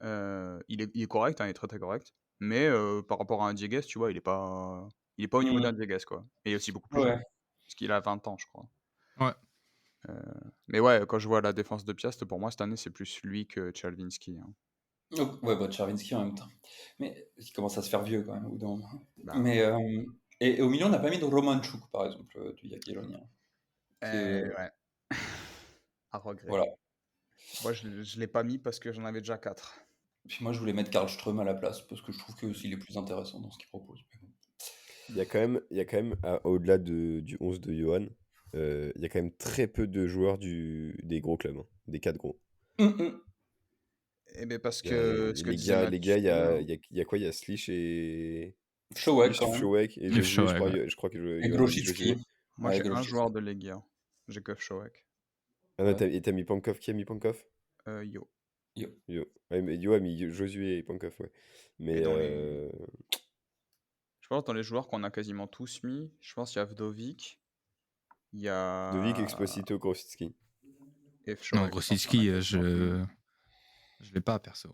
Il est correct, hein, il est très très correct. Mais par rapport à un Dieguez, tu vois, il est pas au niveau d'un Dieguez, quoi. Et il est aussi beaucoup plus Ouais. jeune. Parce qu'il a 20 ans, je crois. Ouais. Mais ouais, quand je vois la défense de Piast, pour moi, cette année, c'est plus lui que Chalvinski, hein. Ouais, bah, Czerwinski en même temps. Mais il commence à se faire vieux quand même, au bout d'un moment. Bah, Mais, et au milieu, on n'a pas mis de Romanchuk, par exemple, du Jagiellonia. ouais. À regret. Voilà. Moi, je l'ai pas mis parce que j'en avais déjà 4. Puis moi, je voulais mettre Karlström à la place, parce que je trouve qu'il est plus intéressant dans ce qu'il propose. Mais bon. Il y a quand même au-delà du 11 de Johan, il y a quand même très peu de joueurs des gros clubs, hein, des 4 gros. Eh bien, parce Il y a- que ce que les disait gars, il y a, Mathieu. il y a quoi? Il y a Slish et. Showek, Slish, quand même. Showek et Et Josué, Showek, ouais. je crois que Et Johan a dit Grosicki. Josué. Moi, Ouais, j'ai un Grosicki. joueur de Legia. J'ai Showek. Ah non, Ouais. et t'as mis Pankov, qui a mis Pankov? Yo. Yo. Ouais, mais Yo a mis Josué et Pankov, ouais. Mais Et dans les. Je pense dans les joueurs qu'on a quasiment tous mis, je pense qu'il y a Vdovic, il y Dovic, a. Exposito, Grosicki. Et Non, Showek, je pense qu'on a Grosicki, quasiment tous mis. je l'ai pas, perso.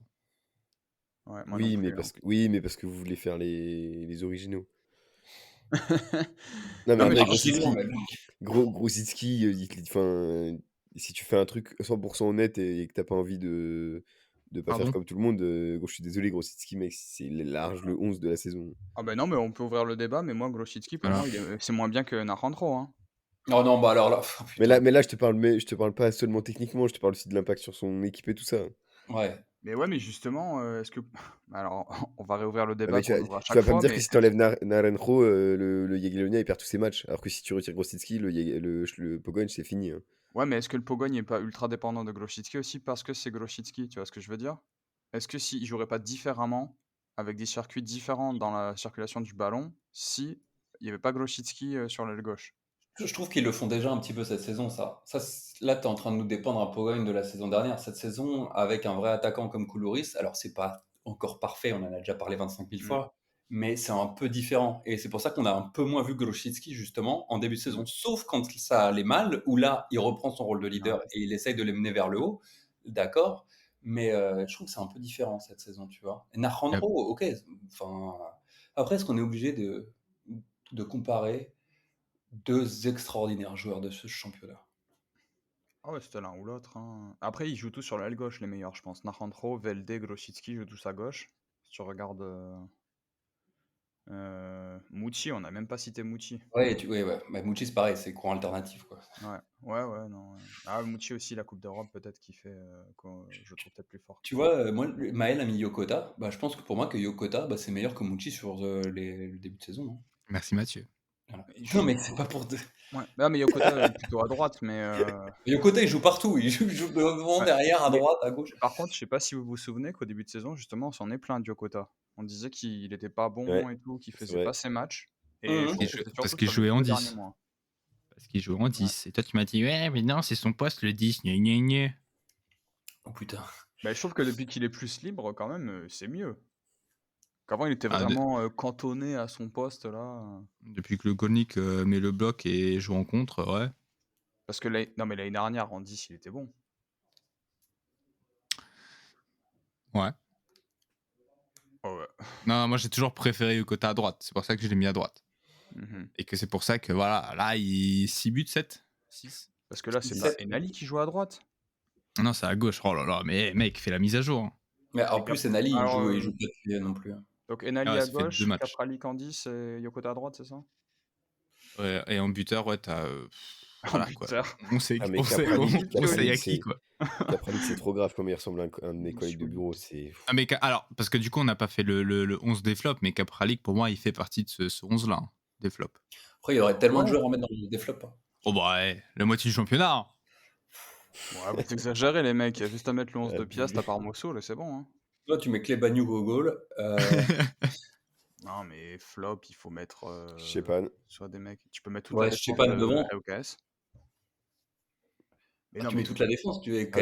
Ouais, moi non plus, hein. Oui, mais parce que vous voulez faire les originaux. Non, mais Non, mais après, Argilien, Grosicki, mec. Grosicki, si tu fais un truc 100% honnête et que t'as pas envie de pas faire Pardon? comme tout le monde, je suis désolé, Grosicki, mec, c'est large le 11 de la saison. Ah ben non, mais on peut ouvrir le débat, mais moi, Grosicki, pour Voilà. moi, c'est moins bien que Narantro, hein. Oh non, bah alors là, oh, putain. Mais là, je te parle pas seulement techniquement, je te parle aussi de l'impact sur son équipe et tout ça. Ouais. Mais ouais, mais justement, est-ce que. Alors, on va réouvrir le Ah, débat mais qu'on ouvre à tu chaque vas pas me fois, dire mais. que si t'enlèves Narenjo, le Jagiellonia, il perd tous ses matchs. Alors que si tu retires Grosicki, le Pogoń, c'est fini, hein. Ouais, mais est-ce que le Pogoń n'est pas ultra dépendant de Grosicki aussi parce que c'est Grosicki, tu vois ce que je veux dire? Est-ce que s'il jouerait pas différemment, avec des circuits différents dans la circulation du ballon, si il n'y avait pas Grosicki sur l'aile gauche? Je trouve qu'ils le font déjà un petit peu cette saison, ça. Là, tu es en train de nous dépendre un Pogone de la saison dernière. Cette saison, avec un vrai attaquant comme Koulouris, alors c'est pas encore parfait, on en a déjà parlé 25 000 Mm. fois, mais c'est un peu différent. Et c'est pour ça qu'on a un peu moins vu Grosicki, justement, en début de saison. Mm. Sauf quand ça allait mal, où là, il reprend son rôle de leader Ouais. et il essaye de les mener vers le haut. D'accord, mais je trouve que c'est un peu différent cette saison, tu vois. Et Naranjo, ok. Enfin, après, est-ce qu'on est obligé de comparer deux extraordinaires joueurs de ce championnat? Ah ouais, c'était l'un ou l'autre, hein. Après, ils jouent tous sur l'aile gauche, les meilleurs, je pense. Narantro, Velde, Grosicki jouent tous à gauche. Si tu regardes. Mouchi, on n'a même pas cité Mouchi. Ouais, ouais. Bah, Mouchi, c'est pareil, c'est courant alternatif, quoi. Ouais, non. Mouchi aussi, la Coupe d'Europe, peut-être qu'il fait, je le trouve peut-être plus fort. Tu vois, moi, Maël a mis Yokota. Bah, je pense que pour moi, que Yokota, bah, c'est meilleur que Mouchi sur le début de saison, hein. Merci Mathieu. Voilà. Mais Non, mais c'est pas pour. Ouais. Ah, mais Yokota plutôt à droite, mais. Yokota, il joue partout. Il joue devant, Ouais. derrière, à Mais- droite, à gauche. Par contre, je sais pas si vous vous souvenez qu'au début de saison, justement, on s'en est plein de Yokota. On disait qu'il était pas bon Ouais, et tout, qu'il c'est faisait vrai. pas ses matchs. Et Mhm. je trouve Et que c'était parce surtout qu'il sur les jouait en 2 derniers 10. mois. Parce qu'il joue en 10. Et toi, tu m'as dit, ouais, mais non, c'est son poste, le 10. Gna, gna, gna. Oh putain. Bah, je trouve que depuis qu'il est plus libre, quand même, c'est mieux. Qu'avant, il était Ah, vraiment cantonné à son poste, là. Depuis que le Golnik met le bloc et joue en contre, ouais. Parce que non, mais l'année dernière, en 10, il était bon. Ouais. Oh, ouais. Non, moi j'ai toujours préféré Yokota à droite. C'est pour ça que je l'ai mis à droite. Mhm. Et que c'est pour ça que voilà, là, il 6 buts, 7 6. Parce que là, c'est 17. pas Enali qui joue à droite. Non, c'est à gauche. Oh là là, mais mec, fais la mise à jour. Hein. Mais en Et plus, Enali, il alors, joue pas depuis non plus, hein. Donc Ah Enali ouais, à ça fait 2 gauche, matchs. Kapralik en 10 et Yokota à droite, c'est ça? Ouais, et en buteur, ouais, t'as. Voilà quoi. Buteur. On sait, Ah, mais on sait, Kapralik, on sait à Kapralik, qui quoi. Kapralik, c'est trop grave comme il ressemble à un de mes collègues de bureau. C'est. Ah, mais alors, parce que du coup, on n'a pas fait le 11 des flops, mais Kapralik, pour moi, il fait partie de ce 11-là, hein, des flops. Après, il y aurait tellement de Ouais. joueurs à mettre dans des flops, hein. Oh bah, ouais, la moitié du championnat. Hein. Ouais, vous exagérez, les mecs. Il y a juste à mettre le 11 de Abusé. Piast à part Mosso, là, c'est bon. Hein. Toi, tu mets Clébagnou au goal. Non, mais flop, il faut mettre Shepan. soit des mecs. Tu peux mettre toute Ouais, la défense Shepan de devant. AOKS. Mais Ah, non, tu mets mais toute la défense, tu es KS.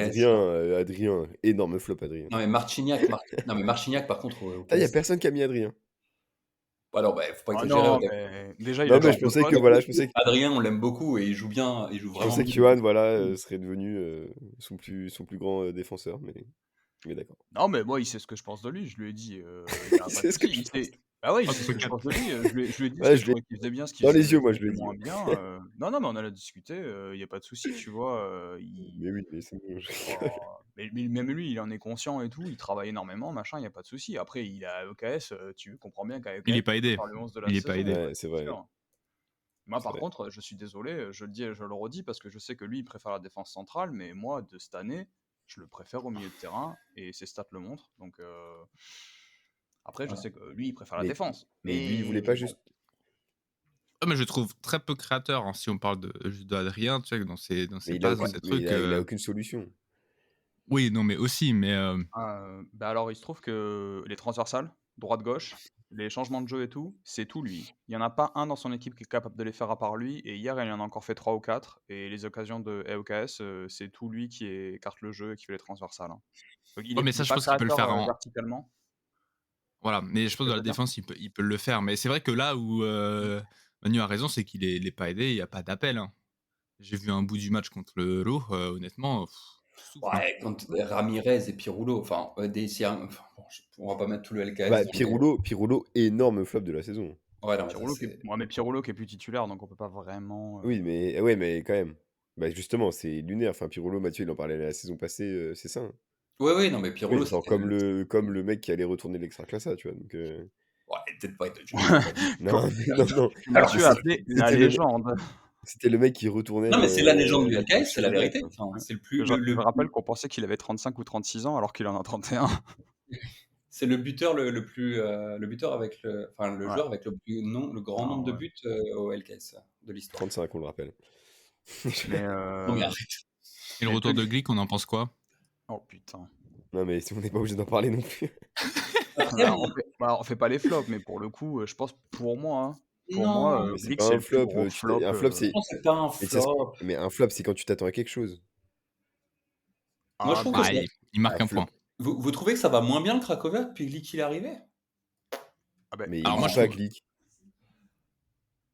Adrien, énorme flop, Adrien. Non, mais Marcignac, non, mais Marcignac, par contre, au Ah, il y a KS. personne qui a mis Adrien. Alors, bah, faut pas Ah exagérer. non, ok. mais déjà, il Non, a mais joué je en pensais que poste. voilà, Adrien, on l'aime beaucoup et il joue bien, il joue je vraiment pensais que bien. Johan, serait devenu son plus grand défenseur, mais d'accord. Non, mais moi, il sait ce que je pense de lui. Je lui ai dit, il a pas de C'est ce que souci. je Il sait. Ah ouais, il Oh, sait ce ce que je cap. pense de lui. Je lui ai dit Ouais, ce que je je l'ai trouvais qu'il faisait bien, ce qu'il dans les faisait yeux, moi, je lui ai dit. moins bien. Non, mais on en a discuté. Il n'y a pas de souci, tu vois. Mais oui, mais c'est bon. Oh, mais même lui, il en est conscient et tout. Il travaille énormément, machin. Il n'y a pas de souci. Après, il a EKS. Tu comprends bien qu'à EKS, Il est pas il aidé. faire le 11 de la Il est pas saison. aidé. Ouais, c'est vrai. sûr. Moi, C'est par vrai. contre, je suis désolé, je le dis et je le redis parce que je sais que lui, il préfère la défense centrale, mais moi, de cette année, je le préfère au milieu de terrain et ses stats le montrent. Donc, après, je Voilà. sais que lui, il préfère la Mais- défense. Mais lui, il voulait pas juste. Ah, mais je trouve très peu créateur, hein, si on parle d'Adrien, tu sais, dans ses Mais passes, dans ses mais trucs. il a aucune solution. Oui, non, mais aussi, mais Bah alors, il se trouve que les transversales, droite-gauche, les changements de jeu et tout, c'est tout lui. Il n'y en a pas un dans son équipe qui est capable de les faire à part lui. Et hier, il en a encore fait 3 ou 4. Et les occasions de EOKS, c'est tout lui qui écarte le jeu et qui fait les transversales. Hein. Donc, il Ouais, est, mais il ça, est je pas pense qu'il peut le créateur faire en. verticalement. Voilà, mais je pense que dans la C'est bien. défense, il peut le faire. Mais c'est vrai que là où Manu a raison, c'est qu'il est pas aidé, il n'y a pas d'appel. Hein. J'ai vu un bout du match contre le Lo, honnêtement, tu souffres. Hein. Ouais, quand Ramirez et Piroulo, enfin, on va pas mettre tout le LKS. Bah, mais- Pirolo, énorme flop de la saison. Ouais, non, mais ça, Pirolo qui c'est- est... ouais, mais Pirolo qui est plus titulaire, donc on peut pas vraiment. Oui, mais ouais, mais quand même. Bah, justement, c'est lunaire. Enfin, Pirolo, Mathieu, il en parlait la saison passée, c'est ça. Hein. Ouais, non, mais Oui, Piroulo, genre c'était comme le mec qui allait retourner l'Extraclassa, tu vois. Donc, Ouais, peut-être pas. non, non. Mathieu Alors, a appelé la c'était le- légende. C'était le mec qui retournait. Non, mais c'est la légende du au LKS, c'est la Chelsea, vérité. quoi. Enfin, c'est le plus. Je rappelle qu'on pensait qu'il avait 35 ou 36 ans alors qu'il en a 31. C'est le buteur le plus. Le buteur avec le. Enfin, le Ouais. joueur avec le grand Ah, nombre de ouais. buts au LKS de l'histoire. 35, on le rappelle. Mais, Non, mais arrête. Et le mais retour le- de Glick, on en pense quoi? Oh putain. Non, mais on n'est pas obligé d'en parler non plus. Après, On fait pas les flops, mais pour le coup, je pense pour moi, hein, non, Mais c'est Glick, pas c'est un le plus flop. gros flop. Un flop, c'est. non, c'est pas un Mais, tu sais ce- flop. mais un flop, c'est quand tu t'attends à quelque chose. Moi, je trouve que Bah, ça- il marque Ah, un flop. point. Vous trouvez que ça va moins bien le Cracovia depuis que Glick il est arrivé? Ah ben, Mais il Alors, moi, joue je pas, trouve- Glick.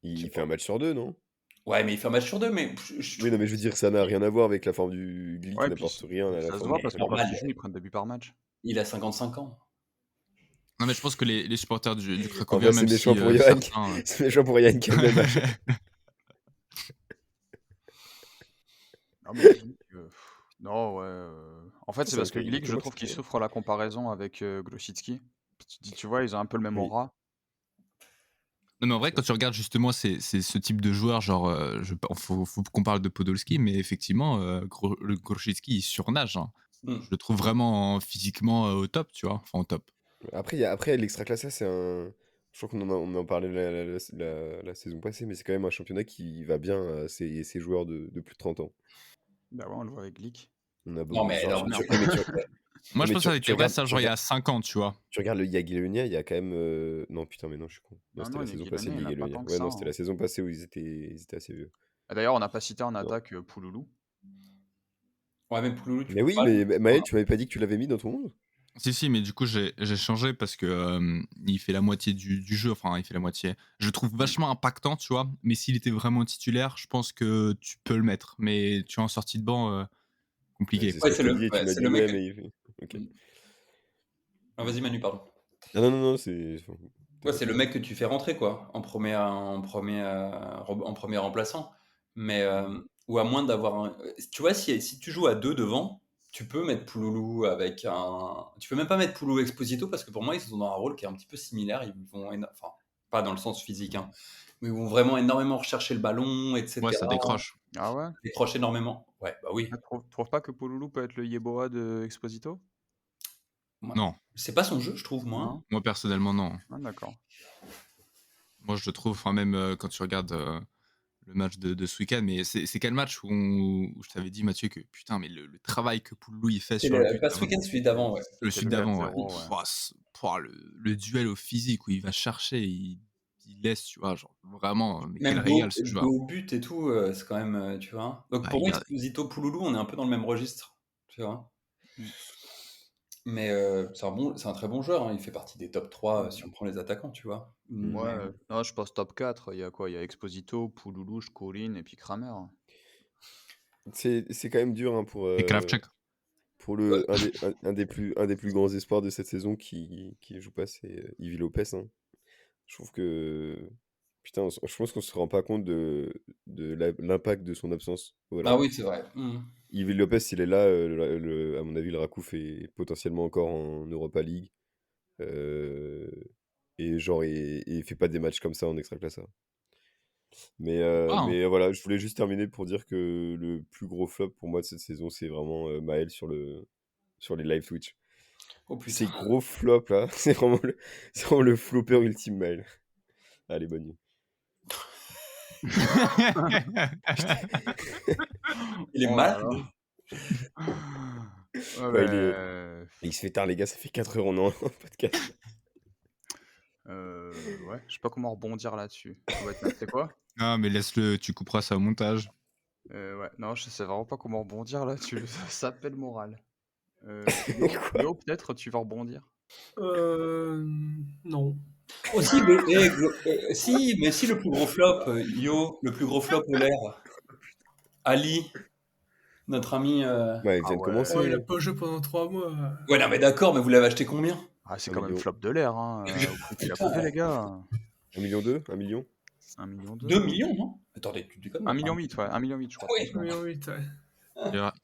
Je sais Il fait pas. un match sur deux, non? Ouais, mais il fait un match sur deux, mais Oui, non, mais je veux dire, ça n'a rien à voir avec la forme du Glick, ouais, n'apporte puis rien à la ça se forme voit du parce que normal. quand ils jouent, ils prennent des buts par match. il a 55 ans. Non, mais je pense que les supporters du En Cracovia, vrai, c'est même si méchant pour Johan. certains, C'est méchant pour Yann qui a le même âge. Non, mais Glick, non, ouais. En fait, Ça, c'est c'est parce un que peu- Glick, je comment trouve ça qu'il fait souffre la comparaison avec Grosicki. Tu vois, ils ont un peu le même Oui. aura. Non, mais en vrai, quand tu regardes justement c'est ce type de joueur, genre, faut qu'on parle de Podolski, mais effectivement, le Grosicki, il surnage, hein. Mm. Je le trouve vraiment physiquement au top, tu vois, enfin au top. Après l'Extraclassa, c'est un. Je crois on en parlait la saison passée, mais c'est quand même un championnat qui va bien à ces joueurs de plus de 30 ans. Bah ouais, on le voit avec Glick. On a Non, beaucoup. mais Genre, non, merde. non, mais Moi, non, je mais pense avec tu les vrais, regardes, ça, genre, il y a 5 ans, tu vois? tu regardes le Jagiellonia, il y a quand même. Non, putain, mais non, je suis con. Non, Non, c'était non, la saison passée, Jagiellonia, le il a pas Jagiellonia. tant que Ouais, ça, non, c'était hein. la saison passée où ils étaient assez vieux. Et d'ailleurs, on n'a pas cité en Non. attaque Pouloulou. Ouais, mais Pouloulou, tu Mais peux oui, pas le mais mettre, Maël, hein. tu m'avais pas dit que tu l'avais mis dans ton 11? Si, mais du coup, j'ai changé parce que il fait la moitié du jeu. Enfin, il fait la moitié. Je le trouve vachement impactant, tu vois. Mais s'il était vraiment titulaire, je pense que tu peux le mettre. Mais tu vois, en sortie de banc, Ouais, compliqué. c'est ce Ouais, que je te dis et tu ouais, m'as c'est dit le mec. ouais, mais. Ok. Mm. Ah, vas-y, Manu, pardon. Non, c'est. Enfin, Ouais, c'est t'inquiète. le mec que tu fais rentrer, quoi, en premier remplaçant. Mais, ou à moins d'avoir tu vois, si tu joues à deux devant, tu peux mettre Pouloulou avec un. Tu peux même pas mettre Pouloulou Exposito parce que pour moi, ils sont dans un rôle qui est un petit peu similaire. Ils vont, enfin, pas dans le sens physique, hein, mais ils vont vraiment énormément rechercher le ballon, Ouais, ça etc. décroche. Ah ouais? Ils décrochent énormément. Ouais, bah oui. Tu trouves pas que Pouloulou peut être le Yeboah de Exposito? Moi, Non, c'est pas son jeu, je trouve, moi. Non? moi personnellement, non. Ah, d'accord. Moi, je le trouve, enfin, même quand tu regardes le match de ce week-end, mais c'est quel match où je t'avais dit, Mathieu, que putain, mais le travail que Pouloulou il fait C'est sur le but pas ce avant, week-end, celui d'avant, ouais. le C'était sud le d'avant, ouais. 4-0, ouais. Pouah, le duel au physique où il va chercher, il laisse, tu vois, genre vraiment, mais quel Même régal ce joueur. au but et tout, c'est quand même, tu vois. Donc Bah, pour moi, Exposito, Pouloulou, on est un peu dans le même registre, tu vois. Mm. Mais c'est un très bon joueur, hein. Il fait partie des top 3 si on prend les attaquants, tu vois. Ouais, Mais non, je pense top 4. Il y a quoi? Il y a Exposito, Pouloulou, Školin et puis Kramer. C'est quand même dur hein, Et Kravchuk. pour ouais, un des plus grands espoirs de cette saison qui joue pas, c'est Ivi Lopez. Hein. Je trouve que. Putain, je pense qu'on se rend pas compte de l'impact de son absence. ah Voilà. oui, c'est vrai. Yves Lopez, il est là, à mon avis, le Rakouf est potentiellement encore en Europa League. Euh, et genre, il fait pas des matchs comme ça en Extraclassa. Ah, hein. Mais voilà, je voulais juste terminer pour dire que le plus gros flop pour moi de cette saison, c'est vraiment Maël sur les live Twitch. Oh Ces putain. gros flops là, c'est vraiment le flopper ultime Maël. Allez, bonne nuit. Il est Oh là malade. là. Ouais, Ouais, il se fait tard, les gars, ça fait 4 heures en podcast. ouais, je sais pas comment rebondir là-dessus. Ouais, c'est quoi? Ah, mais laisse-le, tu couperas ça au montage. Ouais, non, je sais vraiment pas comment rebondir là-dessus. Ça s'appelle moral. Quoi? Yo, peut-être tu vas rebondir. Non. Aussi, mais si le plus gros flop, le plus gros flop au l'air, Ali, notre ami. Ouais, il Ah vient de ouais. Oh, il a commencer. pas joué pendant 3 mois. Ouais, non, mais d'accord, mais vous l'avez acheté combien? Ah, c'est 1 quand même million. flop de l'air, hein. Au prix qu'il a coûté, les gars. 1 million 2? 1 million? 1 million 2. 2 millions, non? Attendez, tu déconnes, 1 moi. million 8, ouais. 1 million 8, je crois. Oui. 1,8 million, ouais. Il y aura-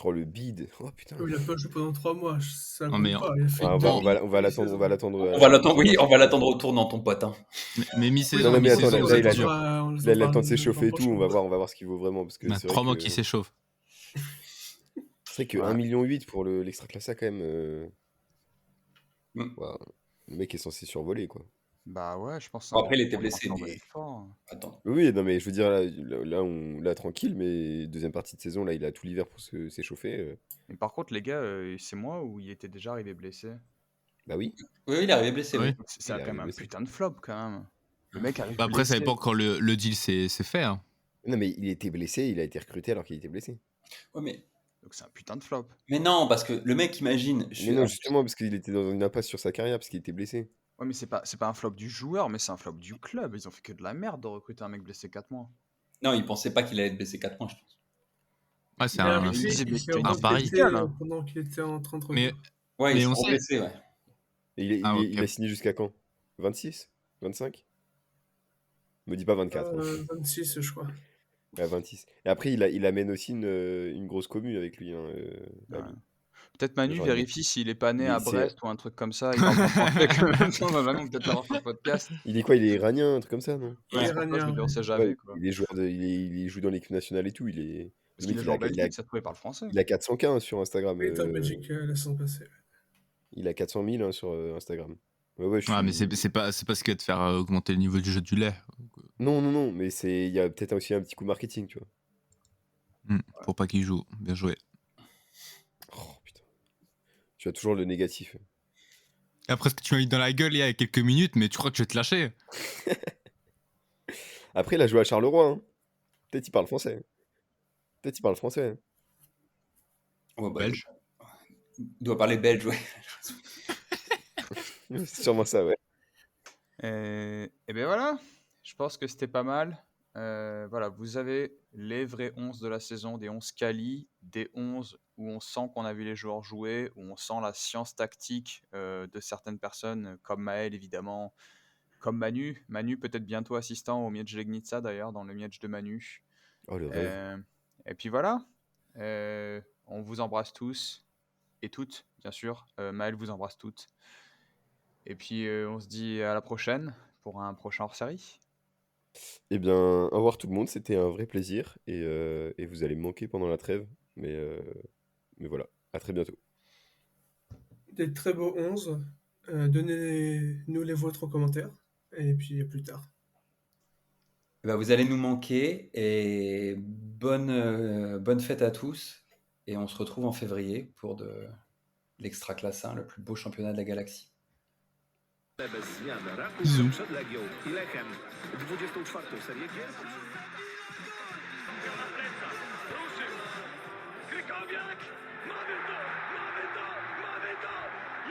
Oh, le bide. Oh putain. Oh, il a pas joué pendant 3 mois. Ça Non, mais compte pas. Il a fait Ouais, on 2 va, on buts va, on va en l'attendre. On mi-saison. va l'attendre. On va l'attendre, oui, on va mi-saison. l'attendre au tournant, ton pote, hein. mais Oui, mi-saison, Non, mais attends, mi-saison, là, c'est il a- dur. on Là, en il a le temps de parle s'échauffer et tout. prochain. On va voir ce qu'il vaut vraiment. Parce que On a c'est 3 vrai mois que. qui s'échauffent. C'est vrai que Ouais. 1,8 million pour l'Extraclassa, quand même. Mm. Waouh. Le mec est censé survoler, quoi. Bah ouais, je pense que c'est Bon, un après, il joueur était qui blessé, va mais être fort. attends. Oui, non, mais je veux dire, là, tranquille, mais deuxième partie de saison, là, il a tout l'hiver pour s'échauffer. Mais par contre, les gars, c'est moi ou il était déjà arrivé blessé? Bah oui, Oui, il est arrivé blessé, Oui. oui. Donc, c'est il est quand même arrivé un blessé. putain de flop, quand même. Le mec arrive Bah après, ça blessé. dépend quand le deal s'est fait. Hein. Non, mais il était blessé, il a été recruté alors qu'il était blessé. Ouais, Donc c'est un putain de flop. mais non, parce que le mec, imagine. Mais non, justement, parce qu'il était dans une impasse sur sa carrière, parce qu'il était blessé. Ouais, mais c'est pas un flop du joueur, mais c'est un flop du club. Ils ont fait que de la merde de recruter un mec blessé 4 mois. Non, il pensait pas qu'il allait être blessé 4 mois, je pense. Ouais, c'est Il est un, arrivé, c'est il s'est un pari. reblessé hein. pendant qu'il était en train de Mais, revenir. Ouais, Mais il s'est on sait- blessé, ouais. Et Ah, ok. il a signé jusqu'à quand? 26? 25? Me dis pas 24. Hein. 26, je crois. Ouais, 26. Et après, il amène aussi une grosse commune avec lui. Hein, Ouais. Ali. Peut-être Manu Genre, vérifie s'il est pas né à c'est- Brest ou un truc comme ça. Il est encore français que on va vraiment peut-être l'avoir sur le podcast. il est quoi? Il est iranien, un truc comme ça, non? Il Ouais, est c'est pour ça, je me iranien, dis, on ouais. sait Ouais, jamais, quoi. il est joueur il joue dans l'équipe nationale et tout. Le Parce qu'il mec, est joueur en Belgique, ça se trouve, il parle français. il a 400K sur Instagram. Il était en Belgique la saison passée. Il a 400 000 hein, sur Instagram. Ouais, Ah, mais c'est pas ce qui va te faire augmenter le niveau du jeu du lait. Non, mais il y a peut-être aussi un petit coup marketing, tu vois. Pour pas qu'il joue. Bien joué. Oh putain. Tu as toujours le négatif. Après ce que tu m'as mis dans la gueule il y a quelques minutes, mais tu crois que je vais te lâcher? Après, il a joué à Charleroi. Hein. Peut-être il parle français. Hein. Ouais, bah, Belge. il doit parler belge, ouais. C'est sûrement ça, ouais. Et bien voilà, je pense que c'était pas mal. Voilà, vous avez les vrais 11 de la saison, des 11 quali, des 11 où on sent qu'on a vu les joueurs jouer, où on sent la science tactique de certaines personnes, comme Maël évidemment, comme Manu. Manu peut-être bientôt assistant au Miedj Legnica d'ailleurs, dans le Miedj de Manu. Oh, le rêve. Et puis voilà, on vous embrasse tous et toutes, bien sûr. Maël vous embrasse toutes. Et puis on se dit à la prochaine pour un prochain hors-série. Eh bien, au revoir tout le monde. C'était un vrai plaisir. Et vous allez me manquer pendant la trêve. Mais voilà. À très bientôt. Des très beaux 11. Donnez-nous les vôtres en commentaire. Et puis à plus tard. Bah, vous allez nous manquer et bonne fête à tous. Et on se retrouve en février pour l'Extra Classe 1, le plus beau championnat de la galaxie. Bez zmiany Raków Bisous. przed Legią i Lechem 24. serię gier. Krykowiak! Mamy to!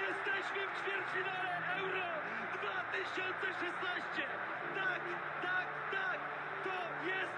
Jesteśmy w ćwierćfinale Euro 2016! Tak! To jest